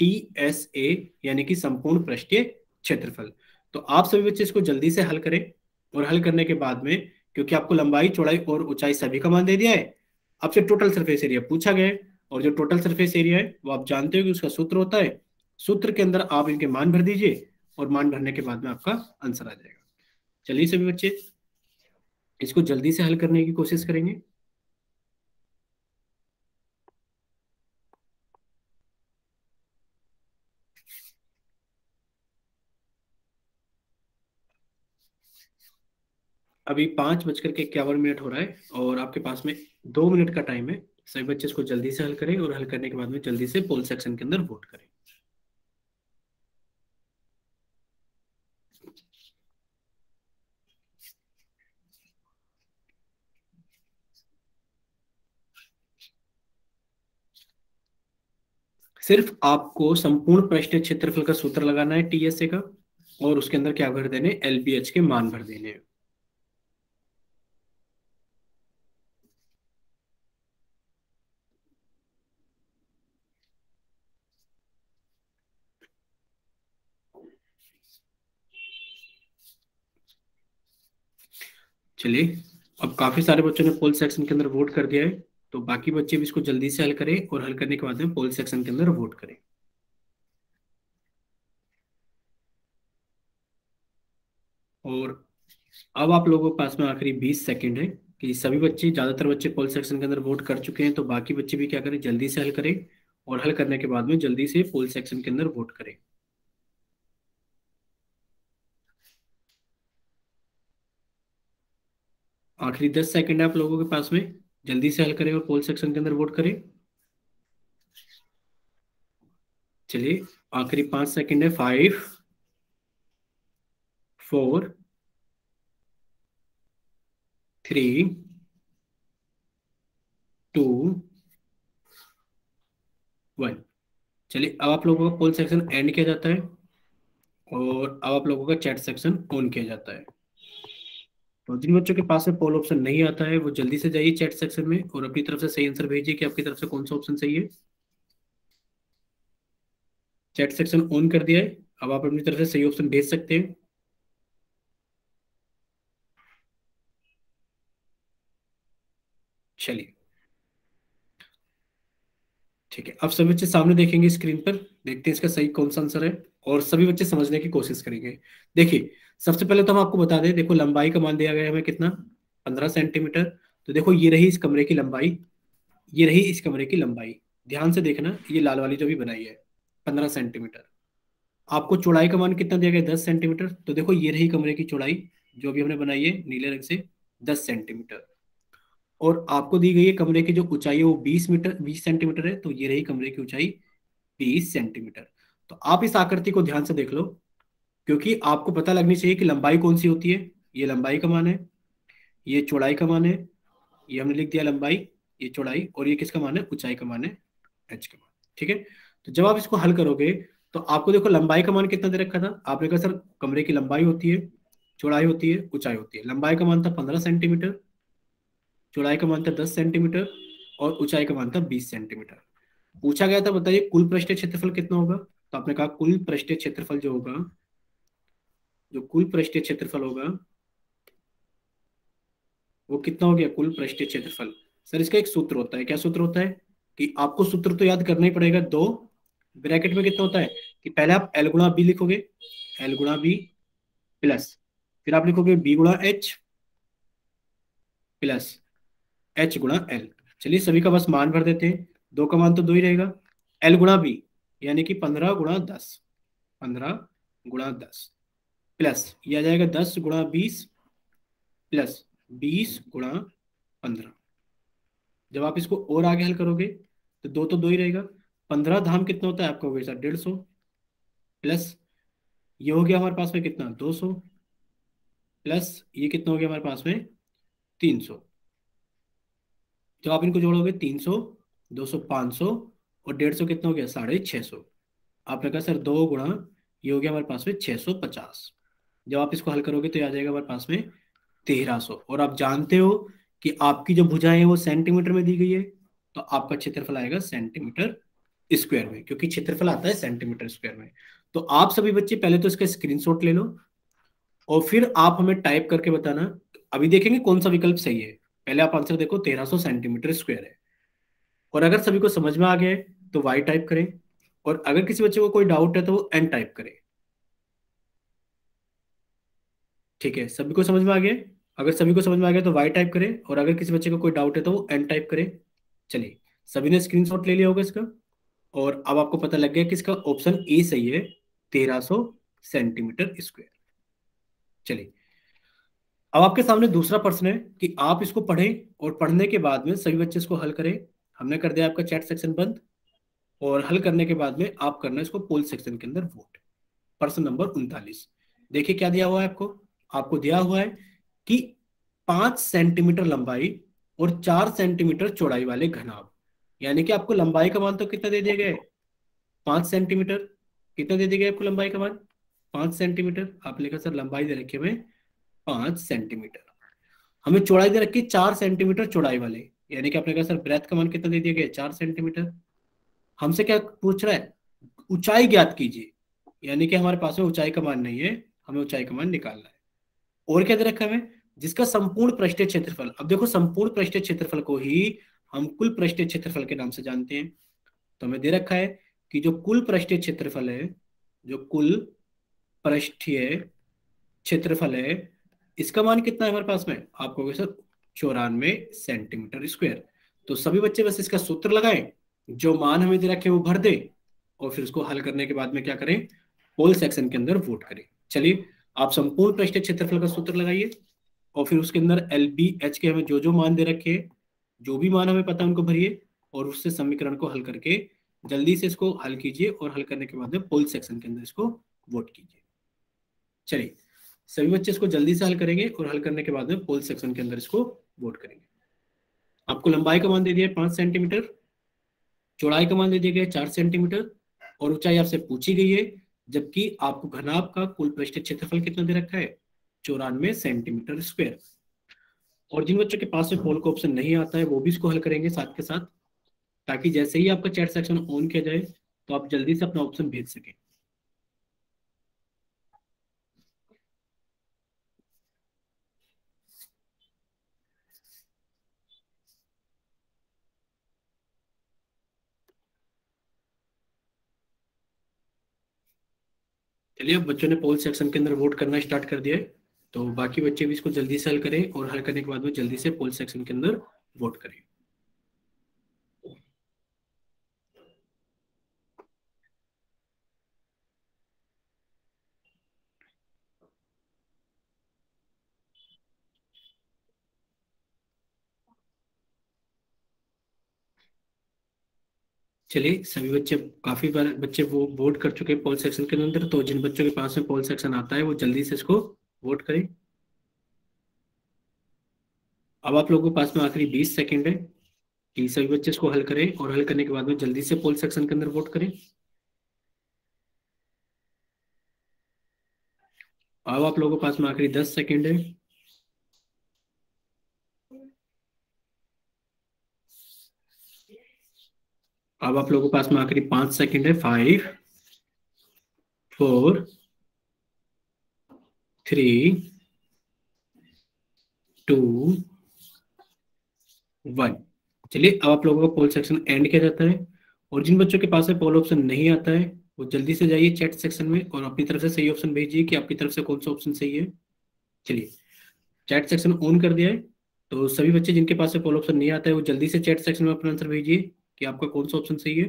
TSA, यानी कि संपूर्ण पृष्ठीय क्षेत्रफल। तो आप सभी बच्चे इसको जल्दी से हल करें, और हल करने के बाद में, क्योंकि आपको लंबाई, चौड़ाई और ऊंचाई सभी का मान दे दिया है, आपसे टोटल सरफेस एरिया पूछा गया है, और जो टोटल सरफेस एरिया है वो आप जानते हो कि उसका सूत्र होता है, सूत्र के अंदर आप इनके मान भर दीजिए, और मान भरने के बाद में आपका आंसर आ जाएगा। चलिए सभी बच्चे इसको जल्दी से हल करने की कोशिश करेंगे। अभी 5:51 हो रहा है, और आपके पास में 2 मिनट का टाइम है। सभी बच्चे इसको जल्दी से हल करें, और हल करने के बाद में जल्दी से पोल सेक्शन के अंदर वोट करें। सिर्फ आपको संपूर्ण पृष्ठीय क्षेत्रफल का सूत्र लगाना है TSA का, और उसके अंदर क्या भर देने, LBH के मान भर देने हैं। चलिए, अब काफी सारे बच्चों ने पोल सेक्शन के अंदर वोट कर दिया है, तो बाकी बच्चे भी इसको जल्दी से हल करें, और हल करने के बाद में पोल सेक्शन के अंदर वोट करें। और अब आप लोगों के पास में आखिरी 20 सेकंड है कि सभी बच्चे, ज्यादातर बच्चे पोल सेक्शन के अंदर वोट कर चुके हैं, तो बाकी बच्चे भी क्या करें, जल्दी से हल करें, और हल करने के बाद में जल्दी से पोल सेक्शन के अंदर वोट करें। आखिरी 10 सेकंड है आप लोगों के पास में, जल्दी से हल करें और पोल सेक्शन के अंदर वोट करें। चलिए, आखिरी 5 सेकंड है। 5, 4, 3, 2, 1। चलिए, अब आप लोगों का पोल सेक्शन एंड किया जाता है, और अब आप लोगों का चैट सेक्शन ऑन किया जाता है। तो जिन बच्चों के पास में पोल ऑप्शन नहीं आता है वो जल्दी से जाइए चैट सेक्शन में, और अपनी तरफ से सही आंसर भेजिए कि आपकी तरफ से कौन सा ऑप्शन सही है। चैट सेक्शन ऑन कर दिया है, अब आप अपनी तरफ से सही ऑप्शन भेज सकते हैं। चलिए, ठीक है, अब सभी बच्चे सामने देखेंगे स्क्रीन पर, देखते हैं इसका सही कौन सा आंसर है, और सभी बच्चे समझने की कोशिश करेंगे। देखिए, सबसे पहले तो हम आपको बता दें, देखो लंबाई का मान दिया गया है हमें कितना, 15 सेंटीमीटर। तो देखो ये रही इस कमरे की लंबाई, ये रही इस कमरे की लंबाई। ध्यान से देखना, ये लाल वाली जो भी बनाई है 15 सेंटीमीटर। आपको चौड़ाई का मान कितना दिया गया, 10 सेंटीमीटर। तो देखो ये रही कमरे की चौड़ाई जो भी हमने बनाई है नीले रंग से, 10 सेंटीमीटर। और आपको दी गई है कमरे की जो ऊंचाई है वो 20 मीटर, 20 सेंटीमीटर है। तो ये रही कमरे की ऊंचाई 20 सेंटीमीटर। तो आप इस आकृति को ध्यान से देख लो, क्योंकि आपको पता लगनी चाहिए कि लंबाई कौन सी होती है। ये लंबाई का मान है, ये चौड़ाई का मान है, ये हमने लिख दिया लंबाई, ये चौड़ाई, और ये किसका मान है, ऊंचाई का मान है, एच का मान। ठीक है। तो जब आप इसको हल करोगे तो आपको देखो लंबाई का मान कितना दे रखा था, आपने कहा सर कमरे की लंबाई होती है, चौड़ाई होती है, ऊंचाई होती है। लंबाई का मान था 15 सेंटीमीटर, चौड़ाई का मान था 10 सेंटीमीटर, और ऊंचाई का मान था 20 सेंटीमीटर। पूछा गया था बताइए कुल पृष्ठीय क्षेत्रफल कितना होगा। तो आपने कहा कुल पृष्ठीय क्षेत्रफल जो होगा, जो कुल पृष्ठीय क्षेत्रफल होगा वो कितना हो गया, कुल पृष्ठीय क्षेत्रफल। सर इसका एक सूत्र होता है, क्या सूत्र होता है कि आपको सूत्र तो याद करना ही पड़ेगा। दो ब्रैकेट में कितना होता है कि पहले आप एल गुणा बी लिखोगे, एल गुणा बी प्लस, फिर आप लिखोगे बी गुणा एच प्लस एच गुणा एल। चलिए सभी का बस मान भर देते हैं, दो का मान तो दो ही रहेगा। एल गुणा बी यानी कि 15 गुणा 10, 15 गुणा 10 प्लस ये आ जाएगा 10 गुणा 20 प्लस 20 गुणा 15। जब आप इसको और आगे हल करोगे तो दो ही रहेगा। 15 धाम कितना होता है आपका, हो गया सर 150 प्लस ये हो गया हमारे पास में कितना 200 प्लस ये कितना हो गया हमारे पास में 300। जब आप इनको जोड़ोगे 300, 200, 500 और 150 कितना हो गया 650। आपने कहा सर दो गुणा ये हो गया हमारे पास में 650। जब आप इसको हल करोगे तो ये आ जाएगा हमारे पास में 1300। और आप जानते हो कि आपकी जो भुजाएं हैं वो सेंटीमीटर में दी गई है, तो आपका क्षेत्रफल आएगा सेंटीमीटर स्क्वायर में, क्योंकि क्षेत्रफल आता है सेंटीमीटर स्क्वायर में। तो आप सभी बच्चे पहले तो इसका स्क्रीनशॉट ले लो और फिर आप हमें टाइप करके बताना। अभी देखेंगे कौन सा विकल्प सही है। पहले आप आंसर देखो, 1300 सेंटीमीटर स्क्वायर है। और अगर सभी को समझ में आ गया है तो वाई टाइप करें, और अगर किसी बच्चे को कोई डाउट है तो वो एन टाइप करें। ठीक है, सभी को समझ में आ गया है? अगर सभी को समझ में आ गया तो वाई टाइप करें, और अगर किसी बच्चे को कोई डाउट है तो वो एन टाइप करें। चलिए, सभी ने स्क्रीनशॉट ले लिया होगा इसका, और अब आपको पता लग गया कि इसका ऑप्शन ए सही है, 1300 सेंटीमीटर स्क्वायर। चलिए, अब आपके सामने दूसरा प्रश्न है कि आप इसको पढ़ें और पढ़ने के बाद में सभी बच्चे इसको हल करें। हमने कर दिया आपका चैट सेक्शन बंद, और हल करने के बाद में आप करना इसको पोल सेक्शन के अंदर वोट। प्रश्न नंबर 39, देखिए क्या दिया हुआ है आपको। आपको दिया हुआ है कि 5 सेंटीमीटर लंबाई और 4 सेंटीमीटर चौड़ाई वाले घनाभ, यानी कि आपको लंबाई का मान तो कितना दे दिया गया है, 5 सेंटीमीटर। कितना दे दिया गया आपको लंबाई का मान, 5 सेंटीमीटर। आप लिखा सर लंबाई दे रखी है हमें 5 सेंटीमीटर, हमें चौड़ाई दे रखी है 4 सेंटीमीटर चौड़ाई वाले, यानी कि आपने कहा सर ब्रेथ का मान कितना दे दिया गया, 4 सेंटीमीटर। हमसे क्या पूछ रहा है, ऊंचाई ज्ञात कीजिए, यानी कि हमारे पास में ऊंचाई का मान नहीं है, हमें ऊंचाई का मान निकालना है। और क्या दे रखा है हमें, जिसका संपूर्ण पृष्ठीय क्षेत्रफल। अब देखो संपूर्ण पृष्ठीय क्षेत्रफल को ही हम कुल पृष्ठीय क्षेत्रफल के नाम से जानते हैं। तो हमें दे रखा है कि जो कुल पृष्ठीय क्षेत्रफल है, जो कुल पृष्ठीय क्षेत्रफल है, इसका मान कितना है हमारे पास में, आपको होगा सर 94 सेंटीमीटर स्क्वायर। तो सभी बच्चे बस इसका सूत्र लगाएं, जो मान हमें दे रखे हैं वो भर दे, और फिर उसको हल करने के बाद में क्या करें, पोल सेक्शन के अंदर वोट करें। चलिए, आप संपूर्ण पृष्ठीय क्षेत्रफल का सूत्र लगाइए, और फिर उसके अंदर एल बी एच के हमें जो जो मान दे रखे हैं, जो भी मान हमें पता है उनको भरिए, और उससे समीकरण को हल करके जल्दी से इसको हल कीजिए, और हल करने के बाद में पोल सेक्शन के अंदर इसको वोट कीजिए। चलिए, सभी बच्चे इसको जल्दी से हल करेंगे, और हल करने के बाद में पोल सेक्शन के अंदर इसको वोट करेंगे। आपको लंबाई का मान दे दिया है 5 सेंटीमीटर, चौड़ाई का मान दे दिया गया है 4 सेंटीमीटर, और ऊंचाई आपसे पूछी गई है, जबकि आपको घनाभ का कुल पृष्ठीय क्षेत्रफल कितना दे रखा है, 94 सेंटीमीटर स्क्वायर। और जिन बच्चों के पास में पोल का ऑप्शन नहीं आता है वो भी इसको हल करेंगे साथ के साथ, ताकि जैसे ही आपका चैट सेक्शन ऑन किया जाए तो आप जल्दी से अपना ऑप्शन भेज सकें। चलिए, अब बच्चों ने पोल सेक्शन के अंदर वोट करना स्टार्ट कर दिया है। तो बाकी बच्चे भी इसको जल्दी से हल करें और हल करने के बाद में जल्दी से पोल सेक्शन के अंदर वोट करें। चलिए सभी बच्चे, काफी बार बच्चे वो वोट कर चुके हैं पोल सेक्शन के अंदर, तो जिन बच्चों के पास में पोल सेक्शन आता है वो जल्दी से इसको वोट करें। अब आप लोगों के पास में आखिरी 20 सेकेंड है कि सभी बच्चे इसको हल करें और हल करने के बाद में जल्दी से पोल सेक्शन के अंदर वोट करें। अब आप लोगों के पास में आखिरी 10 सेकेंड है। अब आप लोगों के पास में आखिरी 5 सेकेंड है। 5, 4, 3, 2, 1। चलिए अब आप लोगों का पोल सेक्शन एंड किया जाता है और जिन बच्चों के पास में पोल ऑप्शन नहीं आता है वो जल्दी से जाइए चैट सेक्शन में और अपनी तरफ से सही ऑप्शन भेजिए कि आपकी तरफ से कौन सा ऑप्शन सही है। चलिए चैट सेक्शन ऑन कर दिया है, तो सभी बच्चे जिनके पास से पोल ऑप्शन नहीं आता है वो जल्दी से चैट सेक्शन में अपना आंसर भेजिए कि आपका कौन सा ऑप्शन सही है।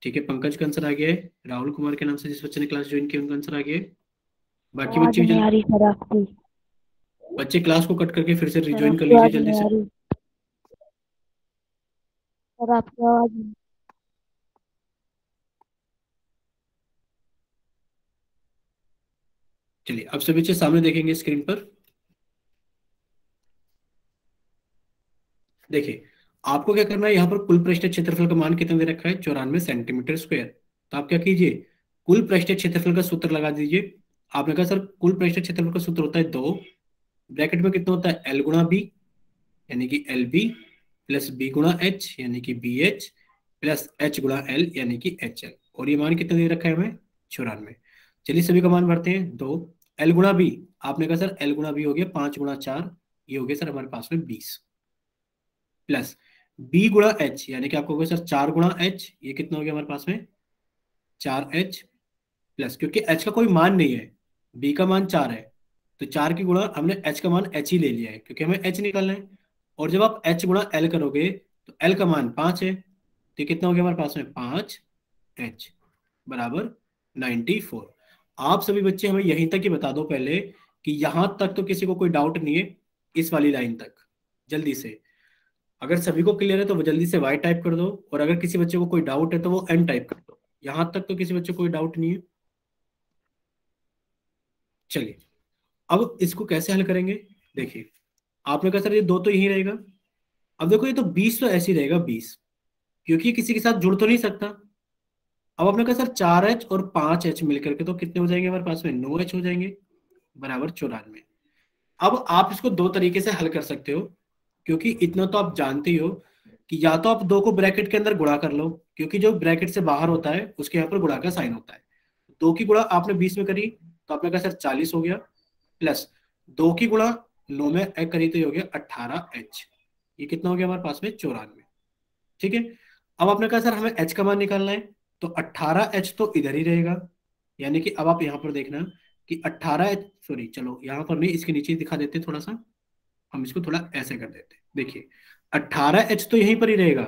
ठीक है, पंकज का आंसर आ गया है। राहुल कुमार के नाम से जिस बच्चे ने क्लास ज्वाइन की उनका आंसर आ गया है। बाकी आवाज बच्चे भी नहीं आ रही सर आपकी। बच्चे क्लास को कट करके फिर से सर रिज्वाइन कर आपकी लीजिए आवाज जल्दी नहीं से। आ रही। सर आपकी आवाज नहीं। चलिए अब सभी बच्चे सामने देखेंगे स्क्रीन पर। देखिए आपको क्या करना है, यहाँ पर कुल पृष्ठीय क्षेत्रफल का मान कितना दे रखा है, 94 सेंटीमीटर स्क्वायर। तो आप क्या कीजिए, कुल पृष्ठीय क्षेत्रफल का सूत्र लगा दीजिए। आपने कहा सर कुल पृष्ठीय क्षेत्रफल का सूत्र होता है 2, ब्रैकेट में कितना होता है एल गुणा बी यानी कि एल बी, प्लस बी गुणा एच यानी कि बी एच, प्लस एच गुणा एल यानी कि एच एल। और ये मान कितना दे रखा है हमें, 94। चलिए सभी का मान भरते हैं। 2 एल गुणा बी, आपने कहा सर एल गुणा बी हो गया 5 गुणा 4, ये हो गया सर हमारे पास में 20, प्लस बी गुणा एच यानी कि आपको होगा सर 4 गुणा एच, ये कितना हो गया हमारे पास में 4H, प्लस क्योंकि एच का कोई मान नहीं है, बी का मान 4 है, तो 4 की गुणा हमने एच का मान एच ही ले लिया है क्योंकि हमें एच निकालना है। और जब आप एच गुणा एल करोगे तो एल का मान 5 है, तो ये कितना हो गया हमारे पास में 5H बराबर 94। आप सभी बच्चे हमें यहीं तक ही बता दो पहले कि यहां तक तो किसी को कोई डाउट नहीं है, इस वाली लाइन तक जल्दी से। अगर सभी को क्लियर है तो वो जल्दी से वाई टाइप कर दो, और अगर किसी बच्चे को कोई डाउट है तो वो एन टाइप कर दो। यहां तक तो किसी बच्चे को कोई डाउट नहीं है। चलिए अब इसको कैसे हल करेंगे, देखिए आपने कहा सर ये दो तो यही रहेगा। अब देखो ये तो 20 तो ऐसे ही रहेगा 20, क्योंकि ये किसी के साथ जुड़ तो नहीं सकता। अब आपने कहा सर 4H और 5H मिलकर के तो कितने हो जाएंगे हमारे पास में, 9H हो जाएंगे बराबर 94। अब आप इसको दो तरीके से हल कर सकते हो, क्योंकि इतना तो आप जानते ही हो कि या तो आप दो को ब्रैकेट के अंदर गुणा कर लो, क्योंकि जो ब्रैकेट से बाहर होता है उसके यहाँ पर गुणा का साइन होता है। दो की गुणा आपने 20 में करी तो आपने कहा सर 40 हो गया, प्लस दो की गुणा 9 में करी तो ये हो गया 18H, ये कितना हो गया हमारे पास में 94। ठीक है, अब आपने कहा सर हमें H का मान निकालना है, तो 18H तो इधर ही रहेगा, यानी कि अब आप यहाँ पर देखना कि 18H, सॉरी चलो यहाँ पर नहीं, इसके नीचे दिखा देते थोड़ा सा, हम इसको थोड़ा ऐसे कर देते। देखिए 18H तो यहीं पर ही रहेगा,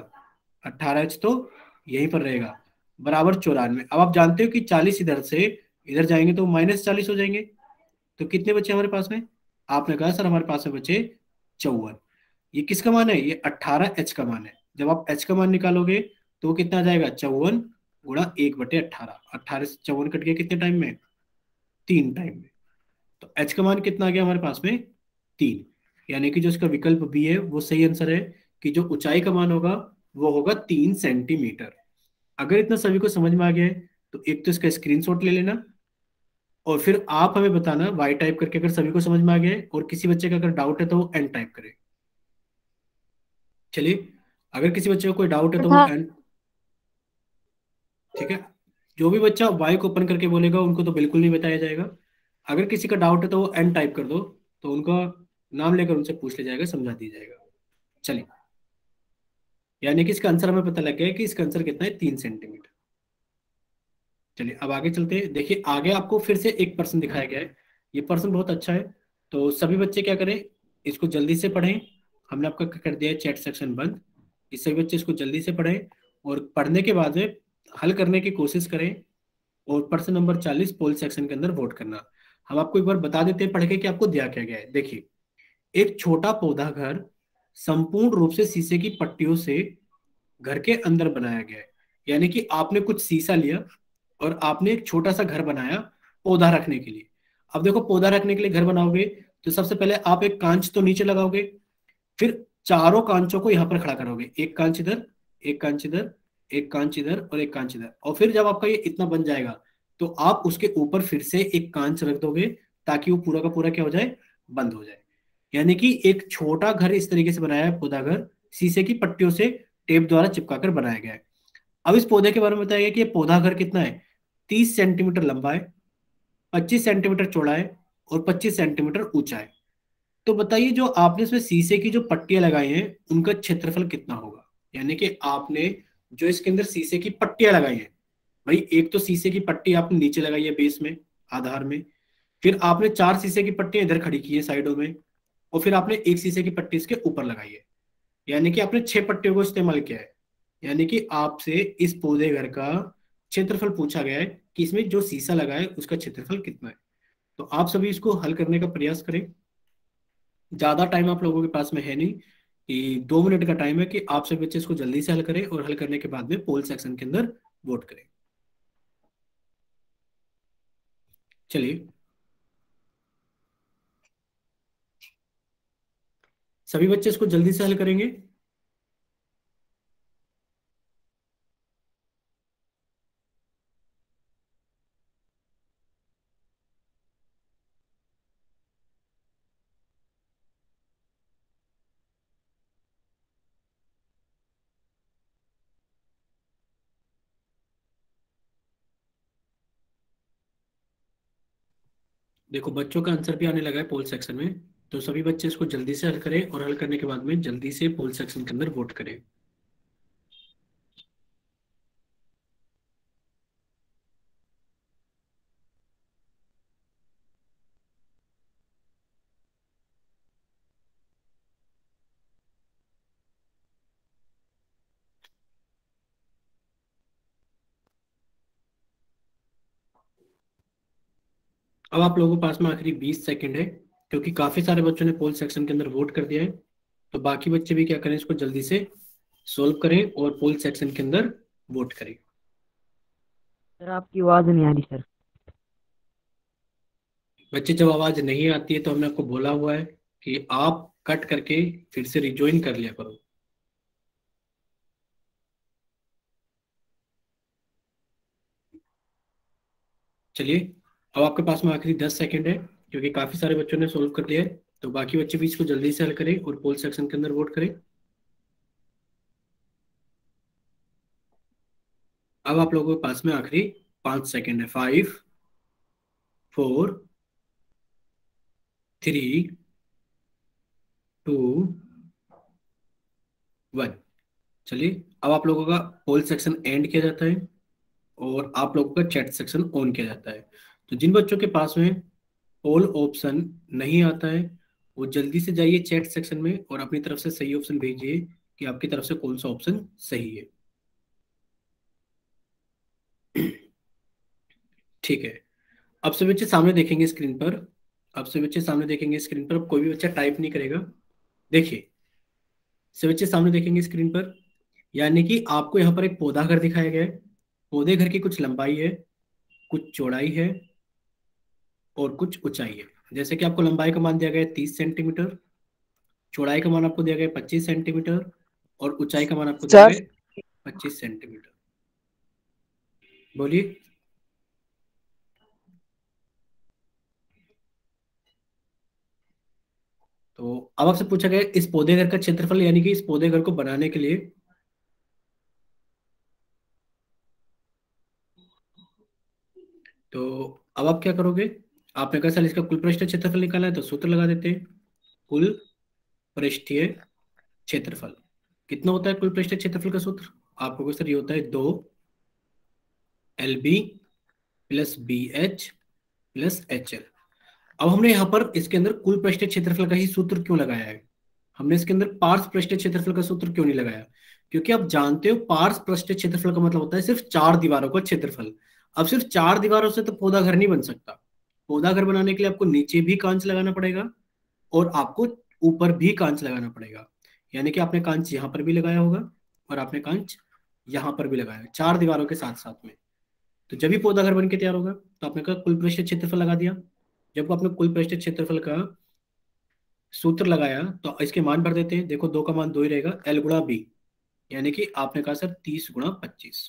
18H तो यहीं पर रहेगा बराबर 94। अब आप जानते हो कि 40 इधर से इधर जाएंगे तो -40 हो जाएंगे, तो कितने बचे हमारे पास में, आपने कहा सर हमारे पास में बचे 54। ये किसका मान है, ये 18H का मान है। जब आप H का मान निकालोगे तो वो कितना आ जाएगा, 54 गुणा 1/18, 18 से 54 कट गया कितने टाइम में, 3 टाइम में। तो H का मान कितना आ गया हमारे पास में, 3, यानी कि जो इसका विकल्प बी है वो सही आंसर है कि जो ऊंचाई का मान होगा वो होगा 3 सेंटीमीटर। अगर इतना सभी को समझ में आ गया है तो एक तो इसका स्क्रीनशॉट ले लेना और फिर आप हमें बताना वाई टाइप करके अगर सभी को समझ में आ गया है, और किसी बच्चे का अगर डाउट है तो वो एन टाइप करे। चलिए अगर किसी बच्चे को कोई डाउट है तो वो तथा एन, ठीक है, जो भी बच्चा वाई को ओपन करके बोलेगा उनको तो बिल्कुल नहीं बताया जाएगा। अगर किसी का डाउट है तो वो एन टाइप कर दो, तो उनका नाम लेकर उनसे पूछ लिया जाएगा, समझा दिया जाएगा। चलिए यानी कि इसका आंसर हमें पता लग गया है कि इसका आंसर कितना है, 3 सेंटीमीटर। चलिए अब आगे चलते हैं। देखिए आगे आपको फिर से एक प्रश्न दिखाया गया है ये पर्सन बहुत अच्छा है। तो सभी बच्चे क्या करें, इसको जल्दी से पढ़ें। हमने आपका कर दिया है चैट सेक्शन बंद। इस सभी बच्चे इसको जल्दी से पढ़ें और पढ़ने के बाद में हल करने की कोशिश करें, और पर्सन नंबर 40 पोल सेक्शन के अंदर वोट करना। हम आपको एक बार बता देते हैं पढ़ के कि आपको दिया क्या गया है। देखिए, एक छोटा पौधा घर संपूर्ण रूप से शीशे की पट्टियों से घर के अंदर बनाया गया है। यानी कि आपने कुछ शीशा लिया और आपने एक छोटा सा घर बनाया पौधा रखने के लिए। अब देखो, पौधा रखने के लिए घर बनाओगे तो सबसे पहले आप एक कांच तो नीचे लगाओगे, फिर चारों कांचों को यहाँ पर खड़ा करोगे, एक कांच इधर, एक कांच इधर, एक कांच इधर और एक कांच इधर। और फिर जब आपका ये इतना बन जाएगा तो आप उसके ऊपर फिर से एक कांच रख दोगे, ताकि वो पूरा का पूरा क्या हो जाए, बंद हो जाए। यानी कि एक छोटा घर इस तरीके से बनाया है, पौधा घर शीशे की पट्टियों से टेप द्वारा चिपका कर बनाया गया है। अब इस पौधे के बारे में बताया गया कि ये पौधा घर कितना है, 30 सेंटीमीटर लंबा है, 25 सेंटीमीटर चौड़ा है और 25 सेंटीमीटर ऊंचा है। तो बताइए, जो आपने इसमें शीशे की जो पट्टियां लगाई हैं उनका क्षेत्रफल कितना होगा। यानी कि आपने जो इसके अंदर शीशे की पट्टियां लगाई हैं, भाई एक तो शीशे की पट्टी आपने नीचे लगाई है बेस में, आधार में, फिर आपने 4 शीशे की पट्टियां इधर खड़ी की है साइडों में, और फिर आपने एक शीशे की पट्टी इसके ऊपर लगाई है। यानी कि आपने 6 पट्टियों को इस्तेमाल किया है। यानी कि आपसे इस पौधे घर का क्षेत्रफल पूछा गया है कि इसमें जो शीशा लगा है उसका क्षेत्रफल कितना है। तो आप सभी इसको हल करने का प्रयास करें। ज्यादा टाइम आप लोगों के पास में है नहीं, कि 2 मिनट का टाइम है, कि आप सभी बच्चे इसको जल्दी से हल करें और हल करने के बाद में पोल सेक्शन के अंदर वोट करें। चलिए, सभी बच्चे इसको जल्दी से हल करेंगे। देखो, बच्चों का आंसर भी आने लगा है पोल सेक्शन में। तो सभी बच्चे इसको जल्दी से हल करें और हल करने के बाद में जल्दी से पोल सेक्शन के अंदर वोट करें। अब आप लोगों के पास में आखिरी 20 सेकंड है, क्योंकि काफी सारे बच्चों ने पोल सेक्शन के अंदर वोट कर दिया है। तो बाकी बच्चे भी क्या करें, इसको जल्दी से सोल्व करें और पोल सेक्शन के अंदर वोट करें। सर आपकी आवाज नहीं आ रही सर। बच्चे, जब आवाज नहीं आती है तो हमने आपको बोला हुआ है कि आप कट करके फिर से रिज्वाइन कर लिया करो। चलिए, अब आपके पास में आखिरी 10 सेकंड है, क्योंकि काफी सारे बच्चों ने सोल्व कर लिया है। तो बाकी बच्चे भी इसको जल्दी से हल करें और पोल सेक्शन के अंदर वोट करें। अब आप लोगों के पास में आखिरी 5 सेकंड है। 5, 4, 3, 2, 1। चलिए, अब आप लोगों का पोल सेक्शन एंड किया जाता है और आप लोगों का चैट सेक्शन ऑन किया जाता है। तो जिन बच्चों के पास में पोल ऑप्शन नहीं आता है, वो जल्दी से जाइए चैट सेक्शन में और अपनी तरफ से सही ऑप्शन भेजिए कि आपकी तरफ से कौन सा ऑप्शन सही है। ठीक है। अब से बच्चे सामने देखेंगे स्क्रीन पर। अब से बच्चे सामने देखेंगे स्क्रीन पर। अब कोई भी बच्चा टाइप नहीं करेगा। देखिए, से बच्चे सामने देखेंगे स्क्रीन पर। यानी कि आपको यहाँ पर एक पौधा घर दिखाया गया है। पौधे घर की कुछ लंबाई है, कुछ चौड़ाई है और कुछ ऊंचाई है। जैसे कि आपको लंबाई का मान दिया गया है 30 सेंटीमीटर, चौड़ाई का मान आपको दिया गया है 25 सेंटीमीटर और ऊंचाई का मान आपको दिया सर गया है 25 सेंटीमीटर। बोलिए। तो अब आपसे पूछा गया है इस पौधे घर का क्षेत्रफल, यानी कि इस पौधे घर को बनाने के लिए। तो अब आप क्या करोगे, आपने कहा सर इसका कुल पृष्ठीय क्षेत्रफल निकालना है, तो सूत्र लगा देते हैं। कुल पृष्ठीय क्षेत्रफल कितना होता है, कुल पृष्ठीय क्षेत्रफल का सूत्र आपको कहा सर ये होता है 2 LB + BH + HL। अब हमने यहाँ पर इसके अंदर कुल पृष्ठीय क्षेत्रफल का ही सूत्र क्यों लगाया है, हमने इसके अंदर पार्श्व पृष्ठीय क्षेत्रफल का सूत्र क्यों नहीं लगाया? क्योंकि आप जानते हो पार्श्व पृष्ठीय क्षेत्रफल का मतलब होता है सिर्फ चार दीवारों का क्षेत्रफल। अब सिर्फ चार दीवारों से तो पौधा घर नहीं बन सकता। पौधा घर बनाने के लिए आपको नीचे भी कांच लगाना पड़ेगा और आपको ऊपर भी कांच लगाना पड़ेगा। यानी कि आपने कांच यहाँ पर भी लगाया होगा और आपने कांच यहाँ पर भी लगाया, चार दीवारों के साथ साथ में। तो जब भी पौधा घर बन के तैयार होगा तो आपने कहा कुल पृष्ठीय क्षेत्रफल लगा दिया। जब आपने कुल पृष्ठीय क्षेत्रफल का सूत्र लगाया तो इसके मान भर देते हैं। देखो दो का मान दो ही रहेगा, एल गुणा बी, यानी कि आपने कहा सर 30 गुणा 25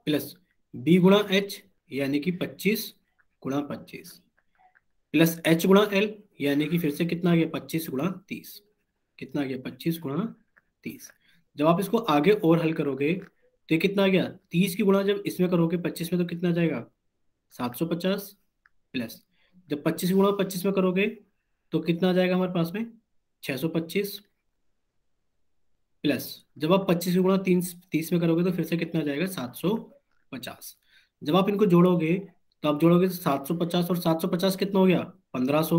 प्लस बी गुणा एच, यानी कि 25 गुणा 25 प्लस एच गुणा एल, यानी कि फिर से कितना आ गया 25 गुणा 30। कितना आ गया 25 गुणा 30। जब आप इसको आगे और हल करोगे तो ये कितना आ गया 30 की गुणा जब इसमें करोगे 25 में तो कितना आ जाएगा 750 प्लस जब 25 गुणा 25 में करोगे तो कितना आ जाएगा हमारे पास में 625 प्लस जब आप 25 गुणा 30 में करोगे तो फिर से कितना आ जाएगा 750। जब आप इनको जोड़ोगे तो आप जोड़ोगे तो 750 और 750 कितना हो गया 1500,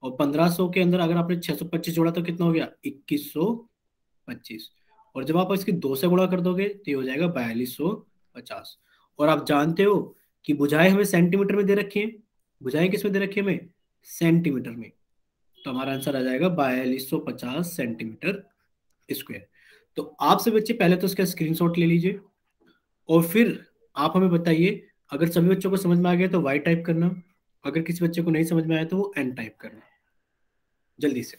और 1500 के अंदर अगर आपने 625 जोड़ा तो कितना हो गया 2125, और जब आप इसकी दो से गुणा कर दोगे तो ये हो जाएगा 4250। और आप जानते हो कि भुजाएं हमें सेंटीमीटर में दे रखी हैं, भुजाएं किस में दे रखी है हमें सेंटीमीटर में, तो हमारा आंसर आ जाएगा 4250 सेंटीमीटर स्क्वायर। तो आप सभी बच्चे पहले तो इसका स्क्रीनशॉट ले लीजिए और फिर आप हमें बताइए, अगर सभी बच्चों को समझ में आ गया तो वाई टाइप करना, अगर किसी बच्चे को नहीं समझ में आया तो वो एन टाइप करना जल्दी से।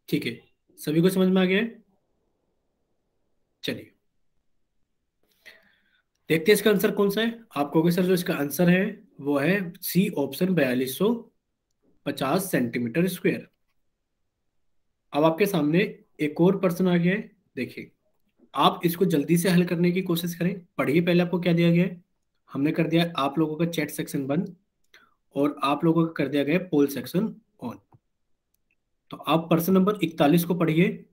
ठीक है, सभी को समझ में आ गया है? चलिए देखते हैं इसका आंसर कौन सा है। आप कहोगे सर जो इसका आंसर है वो है सी ऑप्शन 4250 सेंटीमीटर स्क्वायर। अब आपके सामने एक और प्रश्न आ गया है, देखिए आप इसको जल्दी से हल करने की कोशिश करें। पढ़िए पहले आपको क्या दिया गया है। हमने कर दिया आप लोगों का चैट सेक्शन बंद और आप लोगों का कर दिया गया पोल सेक्शन ऑन। तो आप प्रश्न नंबर 41 को पढ़िए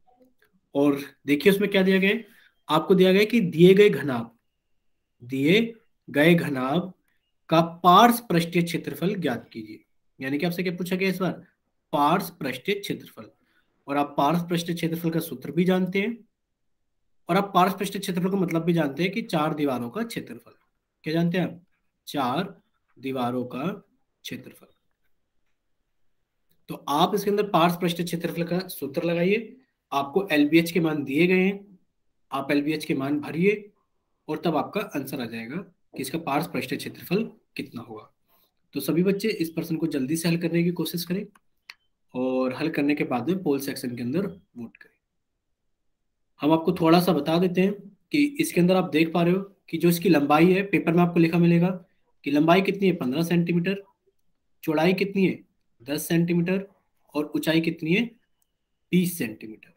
और देखिए उसमें क्या दिया गया है। आपको दिया गया है कि दिए गए घनाभ का पार्श्व पृष्ठीय क्षेत्रफल ज्ञात कीजिए। यानी कि आपसे क्या पूछा गया इस बार पार्श्व पृष्ठीय क्षेत्रफल, और आप पार्श्व पृष्ठीय क्षेत्रफल का सूत्र भी जानते हैं और आप पार्श्व पृष्ठीय क्षेत्रफल का मतलब भी जानते हैं कि चार दीवारों का क्षेत्रफल। क्या जानते हैं आप? चार दीवारों का क्षेत्रफल। तो आप इसके अंदर पार्श्व पृष्ठीय क्षेत्रफल का सूत्र लगाइए। आपको एलबीएच के मान दिए गए हैं, आप एलबीएच के मान भरिए और तब आपका आंसर आ जाएगा कि इसका पार्श्व पृष्ठीय क्षेत्रफल कितना होगा। तो सभी बच्चे इस प्रश्न को जल्दी से हल करने की कोशिश करें और हल करने के बाद में पोल सेक्शन के अंदर वोट करें। हम आपको थोड़ा सा बता देते हैं कि इसके अंदर आप देख पा रहे हो कि जो इसकी लंबाई है पेपर में आपको लिखा मिलेगा कि लंबाई कितनी है 15 सेंटीमीटर, चौड़ाई कितनी है 10 सेंटीमीटर और ऊंचाई कितनी है 20 सेंटीमीटर।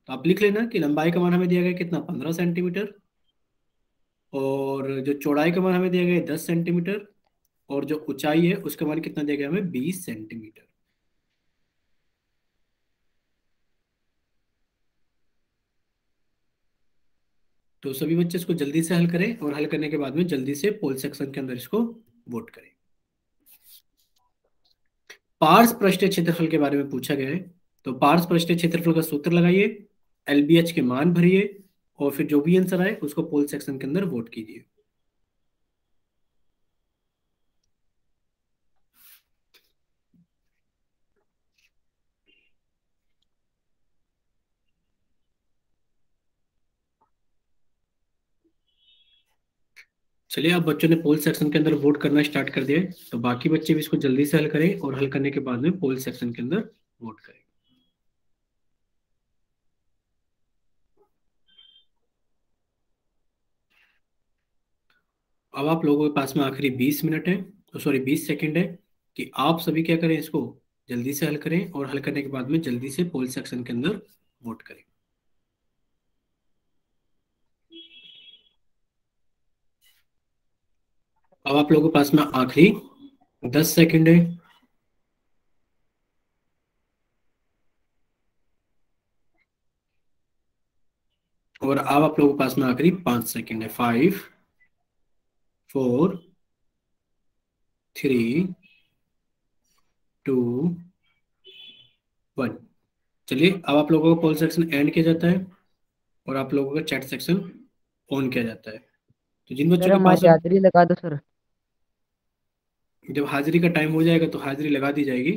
तो आप लिख लेना कि लंबाई का मान हमें दिया गया कितना 15 सेंटीमीटर, और जो चौड़ाई का मान हमें दिया गया है 10 सेंटीमीटर, और जो ऊंचाई है उसका मान कितना दिया गया हमें 20 सेंटीमीटर। तो सभी बच्चे इसको जल्दी से हल करें और हल करने के बाद में जल्दी से पोल सेक्शन के अंदर इसको वोट करें। पार्श्व पृष्ठीय क्षेत्रफल के बारे में पूछा गया है, तो पार्श्व पृष्ठीय क्षेत्रफल का सूत्र लगाइए, एलबीएच के मान भरिए और फिर जो भी आंसर आए उसको पोल सेक्शन के अंदर वोट कीजिए। चलिए अब बच्चों ने पोल सेक्शन के अंदर वोट करना स्टार्ट कर दिया है, तो बाकी बच्चे भी इसको जल्दी से हल करें और हल करने के बाद में पोल सेक्शन के अंदर वोट करें। अब आप लोगों के पास में आखिरी 20 मिनट है, तो सॉरी 20 सेकंड है कि आप सभी क्या करें इसको जल्दी से हल करें और हल करने के बाद में जल्दी से पोल सेक्शन के अंदर वोट करें। अब आप लोगों के पास में आखिरी 10 सेकंड है। और अब आप लोगों के पास में आखिरी 5 सेकंड है। 5, 4, 3, 2, 1। चलिए अब आप लोगों का कॉल सेक्शन एंड किया जाता है और आप लोगों का चैट सेक्शन ऑन किया जाता है। तो जिन बच्चों सर के पास हमारी अब हाजिरी लगा दो सर। जब हाजिरी का टाइम हो जाएगा तो हाजिरी लगा दी जाएगी।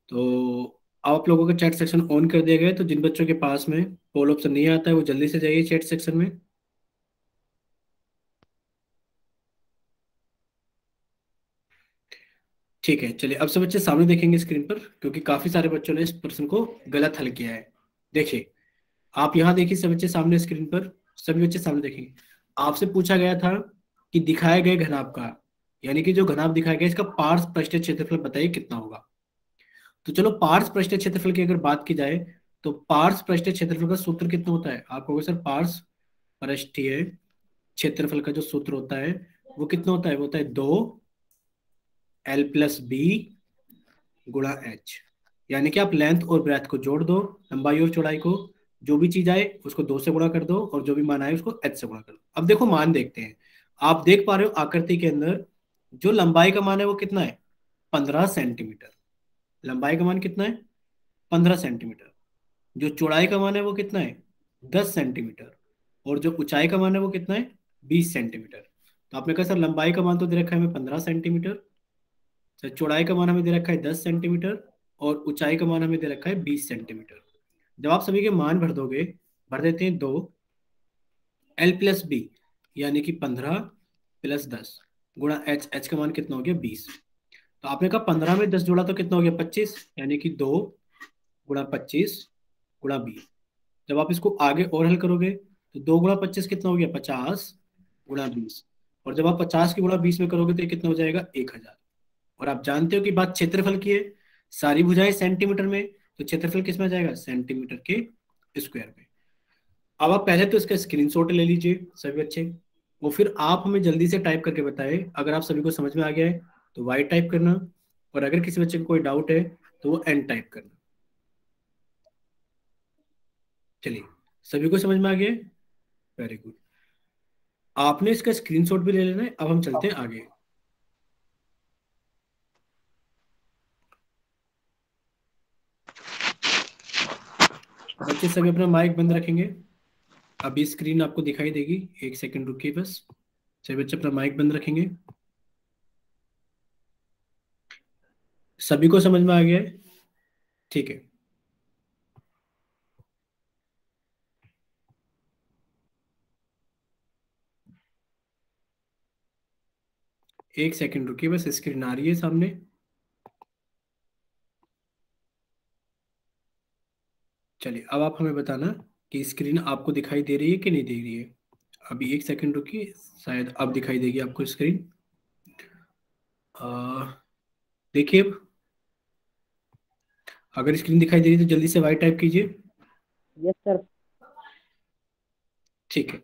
तो अब आप लोगों का चैट सेक्शन ऑन कर दिया गया है। तो जिन बच्चों के पास में कॉल ऑप्शन नहीं आता है वो जल्दी से जाइए चैट सेक्शन में। ठीक है, चलिए अब सब बच्चे सामने देखेंगे स्क्रीन पर, क्योंकि काफी सारे बच्चों ने इस प्रश्न को गलत हल किया है। देखिए, आप यहाँ देखिए सब बच्चे सामने स्क्रीन पर, सभी बच्चे सामने देखेंगे। आपसे पूछा गया था कि दिखाए गए घनाभ का, यानी कि जो घनाभ दिखाया गया इसका पार्श्व पृष्ठीय क्षेत्रफल बताइए कितना होगा। तो चलो पार्श्व पृष्ठीय क्षेत्रफल की अगर बात की जाए तो पार्श्व पृष्ठीय क्षेत्रफल का सूत्र कितना होता है। आप कहोगे सर पार्श्व पृष्ठीय क्षेत्रफल का जो सूत्र होता है वो कितना होता है, वो होता है 2L+B गुणा एच। यानी कि आप लेंथ और ब्रेथ को जोड़ दो, लंबाई और चौड़ाई को, जो भी चीज आए उसको 2 से गुणा कर दो और जो भी मान आए उसको एच से गुणा कर दो। अब देखो मान देखते हैं। आप देख पा रहे हो आकृति के अंदर जो लंबाई का मान है वो कितना है, 15 सेंटीमीटर। लंबाई का मान कितना है, 15 सेंटीमीटर। जो चौड़ाई का मान है वो कितना है, 10 सेंटीमीटर। और जो ऊंचाई का मान है वो कितना है, 20 सेंटीमीटर। तो आपने कहा सर लंबाई का मान तो दे रखा है हमें 15 सेंटीमीटर, सर चौड़ाई का मान हमें दे रखा है 10 सेंटीमीटर, और ऊंचाई का मान हमें दे रखा है 20 सेंटीमीटर। जब आप सभी के मान भर दोगे, भर देते हैं 2L+B, यानी कि 15 + 10 गुणा एच। एच का मान कितना हो गया, 20। तो आपने कहा 15 में 10 जोड़ा तो कितना हो गया, 25, यानी कि 2 × 25 × 20। जब आप इसको आगे और हल करोगे तो 2 × 25 कितना हो गया, 50 × 20। और जब आप 50 की गुणा 20 में करोगे तो ये कितना हो जाएगा, 1000। और आप जानते हो कि बात क्षेत्रफल की है, सारी भुजाएं सेंटीमीटर में, तो क्षेत्रफल किस में आ जाएगा, सेंटीमीटर के स्क्वायर में। अब आप पहले तो इसका स्क्रीनशॉट ले लीजिए सभी बच्चे, और फिर आप हमें जल्दी से टाइप करके बताएं। अगर आप सभी को समझ में आ गया है तो वाई टाइप करना, और अगर किसी बच्चे को कोई डाउट है तो वो एन टाइप करना। चलिए, सभी को समझ में आ गया है, वेरी गुड। आपने इसका स्क्रीनशॉट भी ले लेना है। अब हम चलते हैं आगे। बच्चे सभी अपना माइक बंद रखेंगे। अभी स्क्रीन आपको दिखाई देगी, 1 सेकंड रुकिए बस। सभी बच्चे अपना माइक बंद रखेंगे। सभी को समझ में आ गया है, ठीक है। 1 सेकंड रुकिए बस, स्क्रीन आ रही है सामने। चलिए अब आप हमें बताना कि स्क्रीन आपको दिखाई दे रही है कि नहीं दे रही है। अभी 1 सेकंड रुकिए, शायद अब दिखाई देगी आपको स्क्रीन। देखिए अब, अगर स्क्रीन दिखाई दे रही है तो जल्दी से वाई टाइप कीजिए। Yes sir. ठीक है,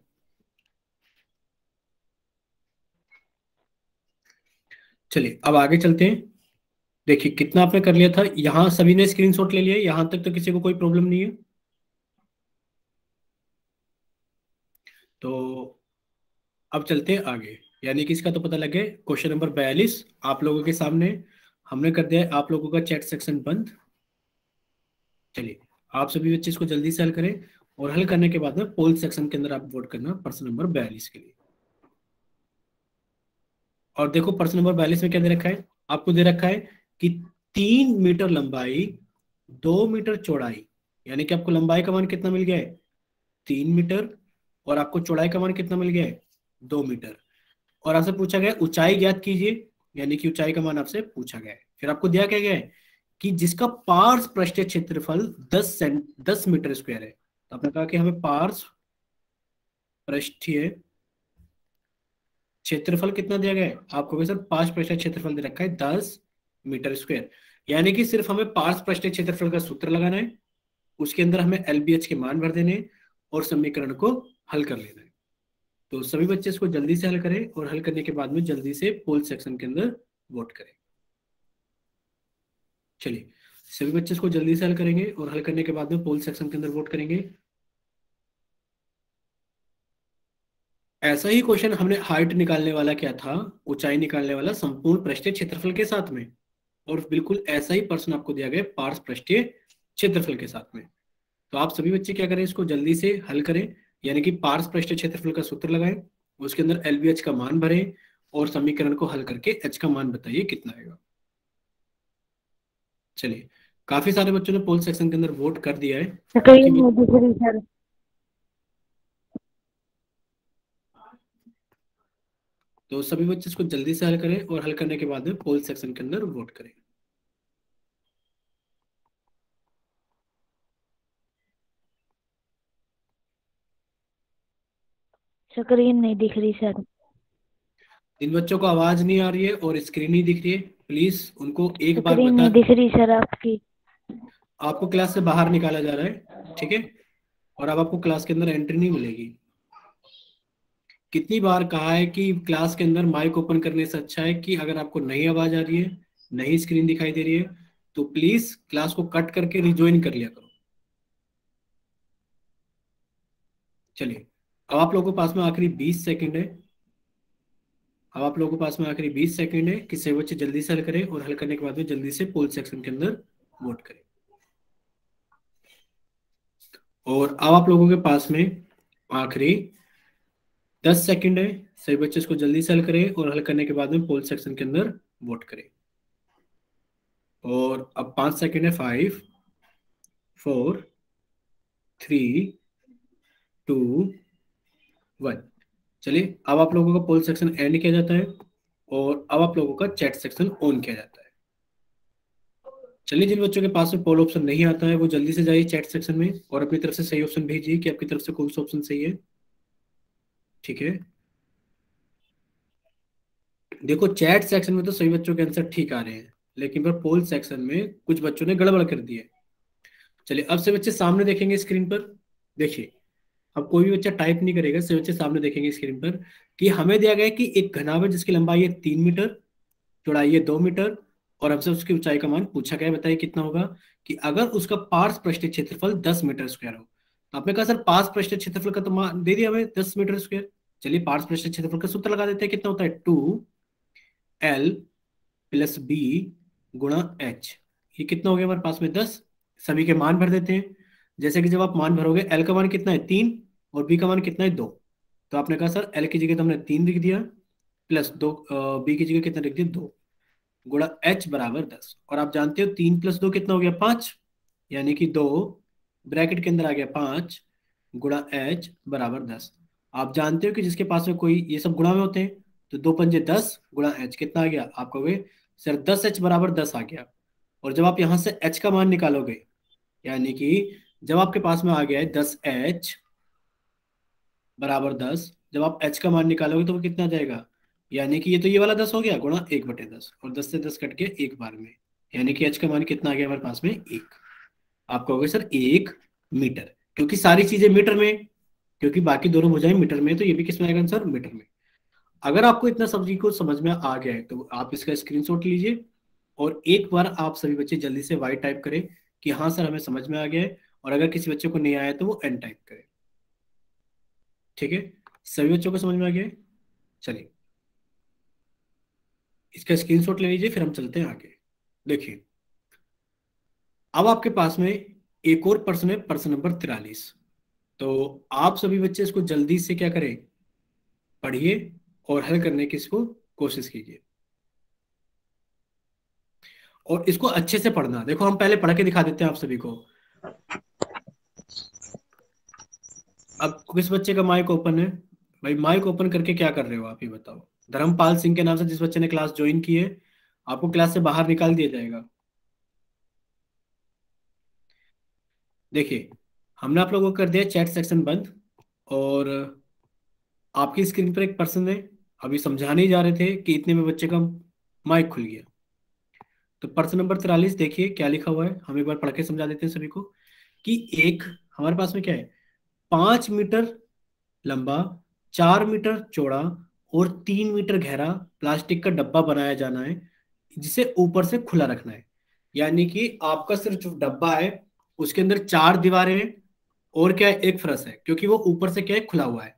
चलिए अब आगे चलते हैं। देखिए कितना आपने कर लिया था, यहाँ सभी ने स्क्रीनशॉट ले लिया, यहाँ तक तो किसी को कोई प्रॉब्लम नहीं है। तो अब चलते हैं आगे, यानी कि इसका तो पता लगे। क्वेश्चन नंबर 42 आप लोगों के सामने, हमने कर दिया है आप लोगों का चैट सेक्शन बंद। चलिए आप सभी बच्चे इसको जल्दी से हल करें, और हल करने के बाद में पोल सेक्शन के अंदर आप वोट करना प्रश्न नंबर 42 के लिए। और देखो प्रश्न नंबर 42 में क्या दे रखा है, आपको दे रखा है कि 3 मीटर लंबाई, 2 मीटर चौड़ाई, यानी कि आपको लंबाई का मान कितना मिल गया है, 3 मीटर, और आपको चौड़ाई का मान कितना मिल गया है, 2 मीटर। और आपसे पूछा गया ऊंचाई ज्ञात कीजिए, यानी कि ऊंचाई का मान आपसे पूछा गया है। फिर आपको दिया क्या गया है कि जिसका पार्श्व पृष्ठीय क्षेत्रफल 10 मीटर स्क्वायर है। तो आपने कहा कि हमें पार्श्व पृष्ठीय क्षेत्रफल कितना दिया गया है, आपको सर पार्श्व पृष्ठीय क्षेत्रफल दे रखा है 10 मीटर स्क्वायर। यानी कि सिर्फ हमें पार्श्व पृष्ठीय क्षेत्रफल का सूत्र लगाना है, उसके अंदर हमें एलबीएच के मान भर देने हैं, और समीकरण को हल कर लेना है। तो सभी बच्चे इसको जल्दी से हल करें, और हल करने के बाद में जल्दी से पोल सेक्शन के अंदर वोट करें। चलिए सभी बच्चे इसको जल्दी से हल करेंगे, और हल करने के बाद में पोल सेक्शन के अंदर वोट करेंगे। ऐसा ही क्वेश्चन हमने हाइट निकालने वाला क्या था, ऊंचाई निकालने वाला संपूर्ण पृष्ठीय क्षेत्रफल के साथ में, और बिल्कुल ऐसा ही प्रश्न आपको दिया गया पार्श्व पृष्ठीय क्षेत्रफल के साथ में। तो आप सभी बच्चे क्या करें, इसको जल्दी से हल करें, यानी कि पार्श्व पृष्ठीय क्षेत्रफल का सूत्र लगाएं, उसके अंदर एलबीएच का मान भरें और समीकरण को हल करके एच का मान बताइए कितना आएगा। चलिए, काफी सारे बच्चों ने पोल सेक्शन के अंदर वोट कर दिया है। तो सभी बच्चे इसको जल्दी से हल करें और हल करने के बाद में पोल सेक्शन के अंदर वोट करें। स्क्रीन नहीं दिख रही सर। जिन बच्चों को आवाज नहीं आ रही है और स्क्रीन नहीं दिख रही है, प्लीज उनको एक बार स्क्रीन बता, नहीं दिख रही सर आपकी। आपको क्लास से बाहर निकाला जा रहा है, ठीक है, और अब आपको क्लास के अंदर एंट्री नहीं मिलेगी। कितनी बार कहा है कि क्लास के अंदर माइक ओपन करने से अच्छा है कि अगर आपको नई आवाज आ रही है, नई स्क्रीन दिखाई दे रही है, तो प्लीज क्लास को कट करके रिज्वाइन कर लिया करो। चलिए, अब आप लोगों के पास में आखिरी 20 सेकंड है। अब आप लोगों के पास में आखिरी 20 सेकंड है कि सभी बच्चे जल्दी से हल करें और हल करने के बाद में जल्दी से पोल सेक्शन के अंदर वोट करें। और अब आप लोगों के पास में आखिरी 10 सेकंड है, सभी बच्चे इसको जल्दी से हल करें और हल करने के बाद में पोल सेक्शन के अंदर वोट करें। और अब 5 सेकंड है, 5 4 3 2 1। चलिए, अब आप लोगों का पोल सेक्शन एंड किया जाता है और अब आप लोगों का चैट सेक्शन ऑन किया जाता है। चलिए, जिन बच्चों के पास में पोल ऑप्शन नहीं आता है वो जल्दी से जाइए चैट सेक्शन में और अपनी तरफ से सही ऑप्शन भेजिए कि आपकी तरफ से कौन सा ऑप्शन सही है। ठीक है, देखो चैट सेक्शन में तो सभी बच्चों के आंसर ठीक आ रहे हैं, लेकिन पर पोल सेक्शन में कुछ बच्चों ने गड़बड़ कर दी है। चलिए, अब से बच्चे सामने देखेंगे स्क्रीन पर। देखिए, अब कोई भी बच्चा टाइप नहीं करेगा, से बच्चे सामने देखेंगे स्क्रीन पर कि हमें दिया गया है कि एक घनाभ है जिसकी लंबाई है 3 मीटर, चौड़ाई है 2 मीटर, और हमसे उसकी ऊंचाई का मान पूछा गया है। बताइए कितना होगा कि अगर उसका पार्श्व पृष्ठीय क्षेत्रफल 10 मीटर स्क्वायर हो। तो आपने कहा सर पार्श्व पृष्ठीय क्षेत्रफल का तो मान दे दिया हमें 10 मीटर स्क्वायर। चलिए, पार्श्व पृष्ठीय क्षेत्रफल का सूत्र लगा देते हैं, कितना होता है 2L+B×H। ये कितना हो गया हमारे पास में 10। सभी के मान भर देते हैं। जैसे कि जब आप मान भरोगे, एल का मान कितना है 3 और बी का मान कितना है 2। तो आपने कहा सर एल की जगह तो हमने 3 लिख दिया, प्लस 2, बी की जगह कितना लिख दिया 2, गुणा एच बराबर 10। और आप जानते हो 3+2 कितना हो गया 5, यानी कि 2 ब्रैकेट के अंदर आ गया 5 गुणा एच बराबर 10। आप जानते हो कि जिसके पास में कोई ये सब गुणा में होते हैं, तो 2×5 = 10 गुणा एच कितना आ गया, आप कहोगे सर 10H बराबर 10 आ गया। और जब आप यहां से एच का मान निकालोगे, यानी कि जब आपके पास में आ गया है 10H बराबर 10, जब आप एच का मान निकालोगे तो वो कितना आ जाएगा, यानी कि ये तो ये वाला 10 हो गया गुणा 1/10, और 10 से 10 कट के एक बार में, यानी कि एच का मान कितना आ गया हमारे पास में 1। आप कहोगे सर 1 मीटर, क्योंकि सारी चीजें मीटर में, क्योंकि बाकी दोनों भुजाएं मीटर में, तो ये भी किस में आएगा आंसर, मीटर में। अगर आपको इतना सब्जी को समझ में आ गया है तो आप इसका स्क्रीनशॉट लीजिए और एक बार आप सभी बच्चे जल्दी से वाई टाइप करें कि हाँ सर हमें समझ में आ गया है, और अगर किसी बच्चे को नहीं आया तो वो एन टाइप करे। ठीक है, सभी बच्चों को समझ में आ गया है। चलिए, इसका स्क्रीनशॉट ले लीजिए, फिर हम चलते हैं आगे। देखिए, अब आपके पास में एक और प्रश्न है, प्रश्न नंबर 43। तो आप सभी बच्चे इसको जल्दी से क्या करें, पढ़िए और हल करने की इसको कोशिश कीजिए, और इसको अच्छे से पढ़ना। देखो, हम पहले पढ़ के दिखा देते हैं आप सभी को। अब किस बच्चे का माइक ओपन है भाई, माइक ओपन करके क्या कर रहे हो आप, ये बताओ। धर्मपाल सिंह के नाम से जिस बच्चे ने क्लास ज्वाइन की है, आपको क्लास से बाहर निकाल दिया जाएगा। देखिए, हमने आप लोगों को कर दिया चैट सेक्शन बंद, और आपकी स्क्रीन पर एक पर्सन है, अभी समझाने ही जा रहे थे कि इतने में बच्चे का माइक खुल गया। तो प्रश्न नंबर 43 देखिए क्या लिखा हुआ है, हम एक बार पढ़ के समझा देते हैं सभी को कि एक हमारे पास में क्या है, 5 मीटर लंबा, 4 मीटर चौड़ा और 3 मीटर गहरा प्लास्टिक का डब्बा बनाया जाना है, जिसे ऊपर से खुला रखना है। यानी कि आपका सिर्फ जो डब्बा है उसके अंदर 4 दीवारें हैं और क्या है, एक फर्श है, क्योंकि वो ऊपर से क्या है खुला हुआ है।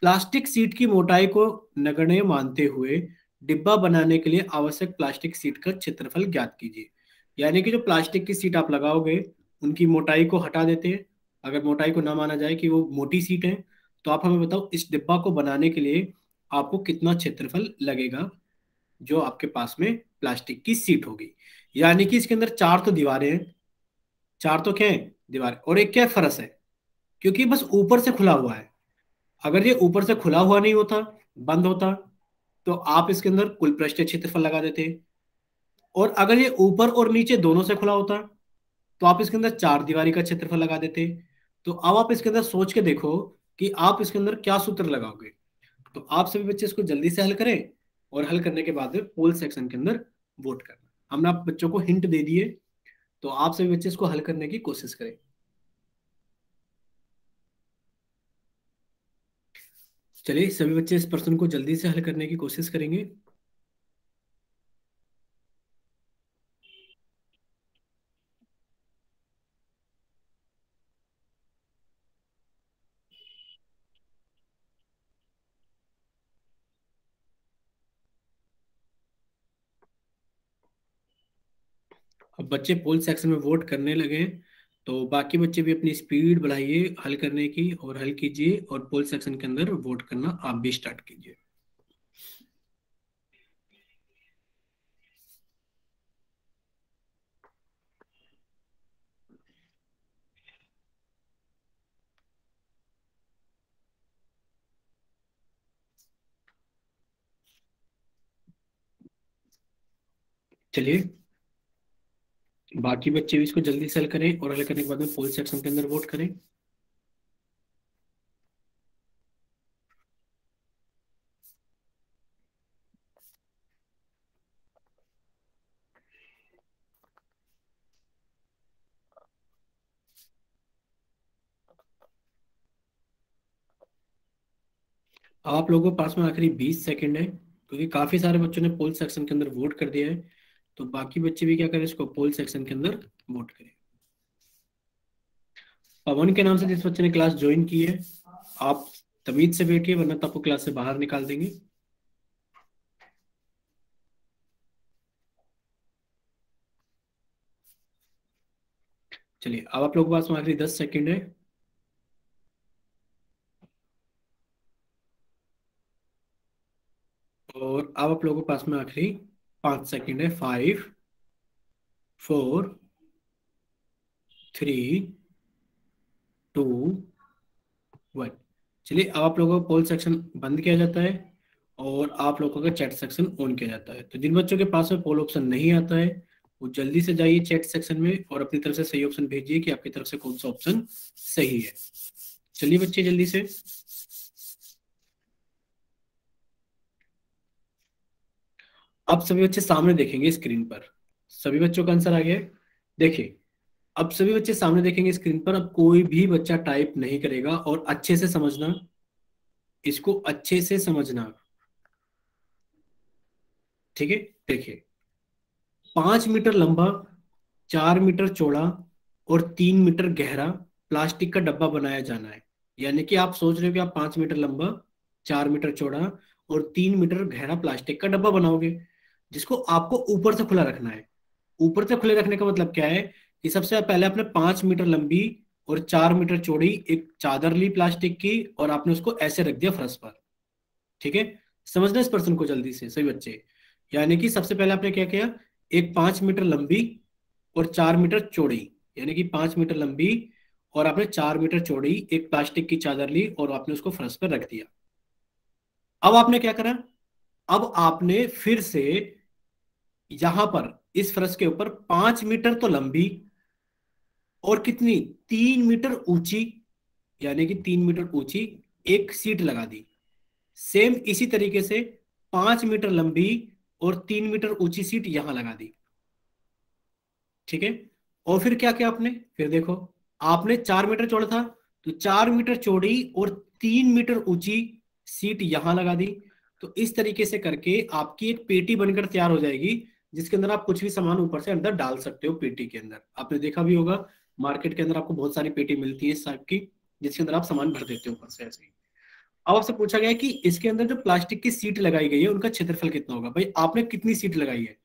प्लास्टिक सीट की मोटाई को नगण्य मानते हुए डिब्बा बनाने के लिए आवश्यक प्लास्टिक सीट का क्षेत्रफल ज्ञात कीजिए। यानी कि जो प्लास्टिक की सीट आप लगाओगे उनकी मोटाई को हटा देते हैं। अगर मोटाई को ना माना जाए कि वो मोटी सीट है, तो आप हमें बताओ इस डिब्बा को बनाने के लिए आपको कितना क्षेत्रफल लगेगा जो आपके पास में प्लास्टिक की सीट होगी। यानी कि इसके अंदर चार तो दीवारें हैं, चार तो क्या है दीवारें, और एक क्या है फर्श है, क्योंकि बस ऊपर से खुला हुआ है। अगर ये ऊपर से खुला हुआ नहीं होता, बंद होता, तो आप इसके अंदर कुल पृष्ठीय क्षेत्रफल लगा देते। और अगर ये ऊपर और नीचे दोनों से खुला होता, तो आप इसके अंदर चार दीवारी का क्षेत्रफल लगा देते। तो अब आप इसके अंदर सोच के देखो कि आप इसके अंदर क्या सूत्र लगाओगे। तो आप सभी बच्चे इसको जल्दी से हल करें, और हल करने के बाद में पोल सेक्शन के अंदर वोट करना। हमने आप बच्चों को हिंट दे दिए, तो आप सभी बच्चे इसको हल करने की कोशिश करें। चलिए सभी बच्चे इस प्रश्न को जल्दी से हल करने की कोशिश करेंगे। अब बच्चे पोल सेक्शन में वोट करने लगे हैं, तो बाकी बच्चे भी अपनी स्पीड बढ़ाइए हल करने की, और हल कीजिए, और पोल सेक्शन के अंदर वोट करना आप भी स्टार्ट कीजिए। चलिए बाकी बच्चे भी इसको जल्दी से हल करें, और हल करने के बाद में पोल सेक्शन के अंदर वोट करें। अब आप लोगों के पास में आखिरी 20 सेकंड है, क्योंकि काफी सारे बच्चों ने पोल सेक्शन के अंदर वोट कर दिया है। तो बाकी बच्चे भी क्या करें, इसको पोल सेक्शन के अंदर वोट करें। पवन के नाम से जिस बच्चे ने क्लास ज्वाइन की है, आप तमीज से बैठिए, वरना तो आपको क्लास से बाहर निकाल देंगे। चलिए अब आप लोगों के पास में आखिरी 10 सेकंड है। और अब आप लोगों के पास में आखिरी 5 सेकंड है। 5, 4, 3, 2, 1। चलिए अब आप लोगों का पोल सेक्शन बंद किया जाता है, और आप लोगों का चैट सेक्शन ऑन किया जाता है। तो जिन बच्चों के पास में पोल ऑप्शन नहीं आता है, वो जल्दी से जाइए चैट सेक्शन में, और अपनी तरफ से सही ऑप्शन भेजिए कि आपकी तरफ से कौन सा ऑप्शन सही है। चलिए बच्चे जल्दी से। अब सभी बच्चे सामने देखेंगे स्क्रीन पर। सभी बच्चों का आंसर आ गया है। देखिए अब सभी बच्चे सामने देखेंगे स्क्रीन पर। अब कोई भी बच्चा टाइप नहीं करेगा, और अच्छे से समझना, इसको अच्छे से समझना, ठीक है। देखिए 5 मीटर लंबा, 4 मीटर चौड़ा, और 3 मीटर गहरा प्लास्टिक का डब्बा बनाया जाना है। यानी कि आप सोच रहे हो कि आप 5 मीटर लंबा, 4 मीटर चौड़ा, और 3 मीटर गहरा प्लास्टिक का डब्बा बनाओगे, जिसको आपको ऊपर से खुला रखना है। ऊपर से खुले रखने का मतलब क्या है, कि सबसे पहले आपने 5 मीटर लंबी और 4 मीटर चौड़ी एक चादर ली प्लास्टिक की, और आपने उसको ऐसे रख दिया फर्श पर। ठीक है, समझना इस पर्सन को जल्दी से सही बच्चे। यानी कि सबसे पहले आपने क्या किया, एक 5 मीटर लंबी और 4 मीटर चौड़ी, यानी कि 5 मीटर लंबी और आपने 4 मीटर चौड़ी एक प्लास्टिक की चादर ली, और आपने उसको फर्श पर रख दिया। अब आपने क्या करा, अब आपने फिर से यहां पर इस फर्श के ऊपर 5 मीटर तो लंबी और कितनी 3 मीटर ऊंची, यानी कि 3 मीटर ऊंची एक सीट लगा दी। सेम इसी तरीके से 5 मीटर लंबी और 3 मीटर ऊंची सीट यहां लगा दी। ठीक है, और फिर क्या किया आपने, फिर देखो आपने 4 मीटर चौड़ा था, तो 4 मीटर चौड़ी और 3 मीटर ऊंची सीट यहां लगा दी। तो इस तरीके से करके आपकी एक पेटी बनकर तैयार हो जाएगी, जिसके अंदर आप कुछ भी सामान ऊपर से अंदर डाल सकते हो। पेटी के अंदर आपने देखा भी होगा, मार्केट के अंदर आपको बहुत सारी पेटी मिलती है इस टाइप की, जिसके अंदर आप सामान भर देते हो ऊपर से ऐसे ही। अब आपसे पूछा गया है कि इसके अंदर जो प्लास्टिक की सीट लगाई गई है उनका क्षेत्रफल कितना होगा। भाई आपने कितनी सीट लगाई है?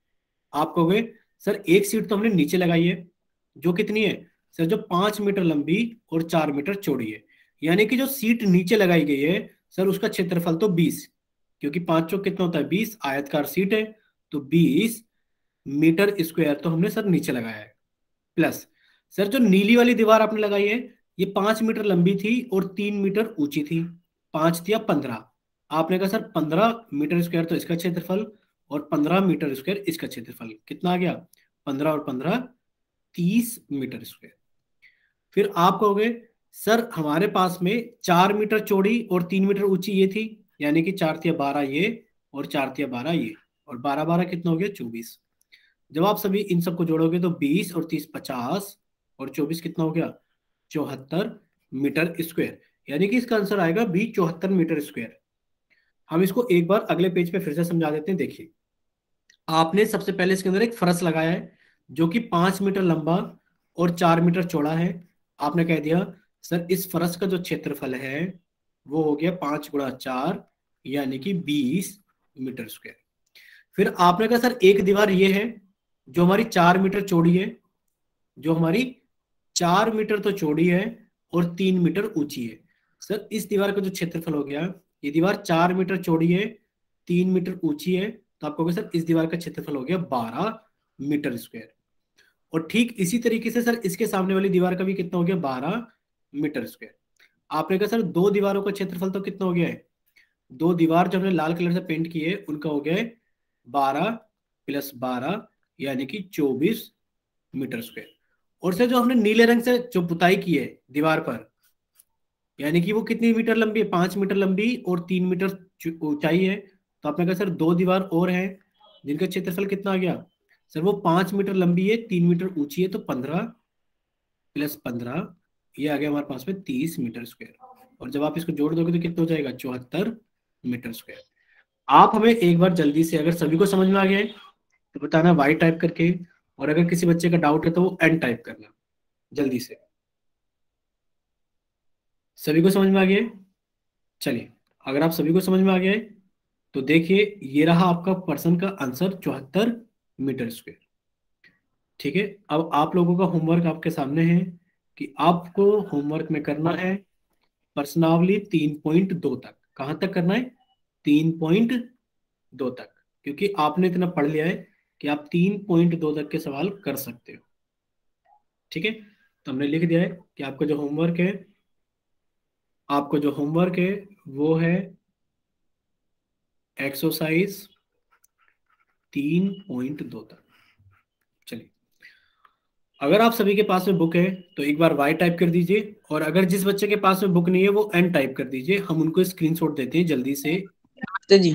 आप कहोगे सर एक सीट तो हमने नीचे लगाई है, जो कितनी है सर, जो 5 मीटर लंबी और 4 मीटर चौड़ी है। यानी कि जो सीट नीचे लगाई गई है सर उसका क्षेत्रफल तो 20, क्योंकि 5 चौक कितना होता है 20, आयतकार सीट है, तो 20 मीटर स्क्वायर तो हमने सर नीचे लगाया है। प्लस सर जो नीली वाली दीवार आपने लगाई है ये 5 मीटर लंबी थी और 3 मीटर ऊंची थी, 5 या 15। आपने कहा सर 15 मीटर स्क्वायर तो इसका क्षेत्रफल और 15 मीटर स्क्वायर इसका क्षेत्रफल कितना आ गया, 15 और 15 30 मीटर स्क्वायर। फिर आप कहोगे सर हमारे पास में 4 मीटर चौड़ी और 3 मीटर ऊंची ये थी, यानी कि 4 या 12 ये और 4 या 12 ये, और 12 12 कितना हो गया 24। जब आप सभी इन सबको जोड़ोगे तो 20 और 30 50 और 24 कितना हो गया 74 मीटर स्क्वायर। यानी कि इसका आंसर आएगा 74 मीटर स्क्वायर। हम इसको एक बार अगले पेज पे फिर से समझा देते हैं। देखिए आपने सबसे पहले इसके अंदर एक फरस लगाया है जो कि 5 मीटर लंबा और 4 मीटर चौड़ा है। आपने कह दिया सर इस फरस का जो क्षेत्रफल है वो हो गया 5 × 4 यानी कि 20 मीटर स्क्वायर। फिर आपने कहा सर एक दीवार ये है जो हमारी 4 मीटर चौड़ी है, जो हमारी 4 मीटर तो चौड़ी है और 3 मीटर ऊंची है। सर इस दीवार का जो क्षेत्रफल हो गया, ये दीवार 4 मीटर चौड़ी है 3 मीटर ऊंची है, तो आप कहोगे सर इस दीवार का क्षेत्रफल हो गया 12 मीटर स्क्वायर। और ठीक इसी तरीके से सर इसके सामने वाली दीवार का भी कितना हो गया 12 मीटर स्क्वायर। आपने कहा सर दो दीवारों का क्षेत्रफल तो कितना हो गया है, दो दीवार जो हमने लाल कलर से पेंट की है उनका हो गया है 12 + 12 यानी कि 24 मीटर स्क्वायर। और सर जो हमने नीले रंग से जो पुताई की है दीवार पर, यानी कि वो कितनी मीटर लंबी है, 5 मीटर लंबी और 3 मीटर ऊंचाई है। तो आपने कहा सर दो दीवार और हैं जिनका क्षेत्रफल कितना आ गया सर, वो 5 मीटर लंबी है 3 मीटर ऊंची है, तो 15 + 15 ये आ गया हमारे पास में 30 मीटर स्क्वायर। और जब आप इसको जोड़ दोगे तो कितना हो जाएगा 74 मीटर स्क्वायर। आप हमें एक बार जल्दी से, अगर सभी को समझ में आ गया है तो बताना वाई टाइप करके, और अगर किसी बच्चे का डाउट है तो वो एन टाइप करना जल्दी से। सभी को समझ में आ गया है? चलिए अगर आप सभी को समझ में आ गया है तो देखिए ये रहा आपका पर्सन का आंसर 74 मीटर स्क्वायर। ठीक है, अब आप लोगों का होमवर्क आपके सामने है कि आपको होमवर्क में करना है प्रश्नावली 3.2 तक। कहां तक करना है 3.2 तक, क्योंकि आपने इतना पढ़ लिया है कि आप 3.2 तक के सवाल कर सकते हो। ठीक है, तो हमने लिख दिया है कि आपका जो होमवर्क है, आपको जो होमवर्क है वो है एक्सरसाइज 3.2 तक। चलिए अगर आप सभी के पास में बुक है तो एक बार वाई टाइप कर दीजिए, और अगर जिस बच्चे के पास में बुक नहीं है वो एन टाइप कर दीजिए। हम उनको स्क्रीनशॉट देते हैं जल्दी से। नमस्ते जी।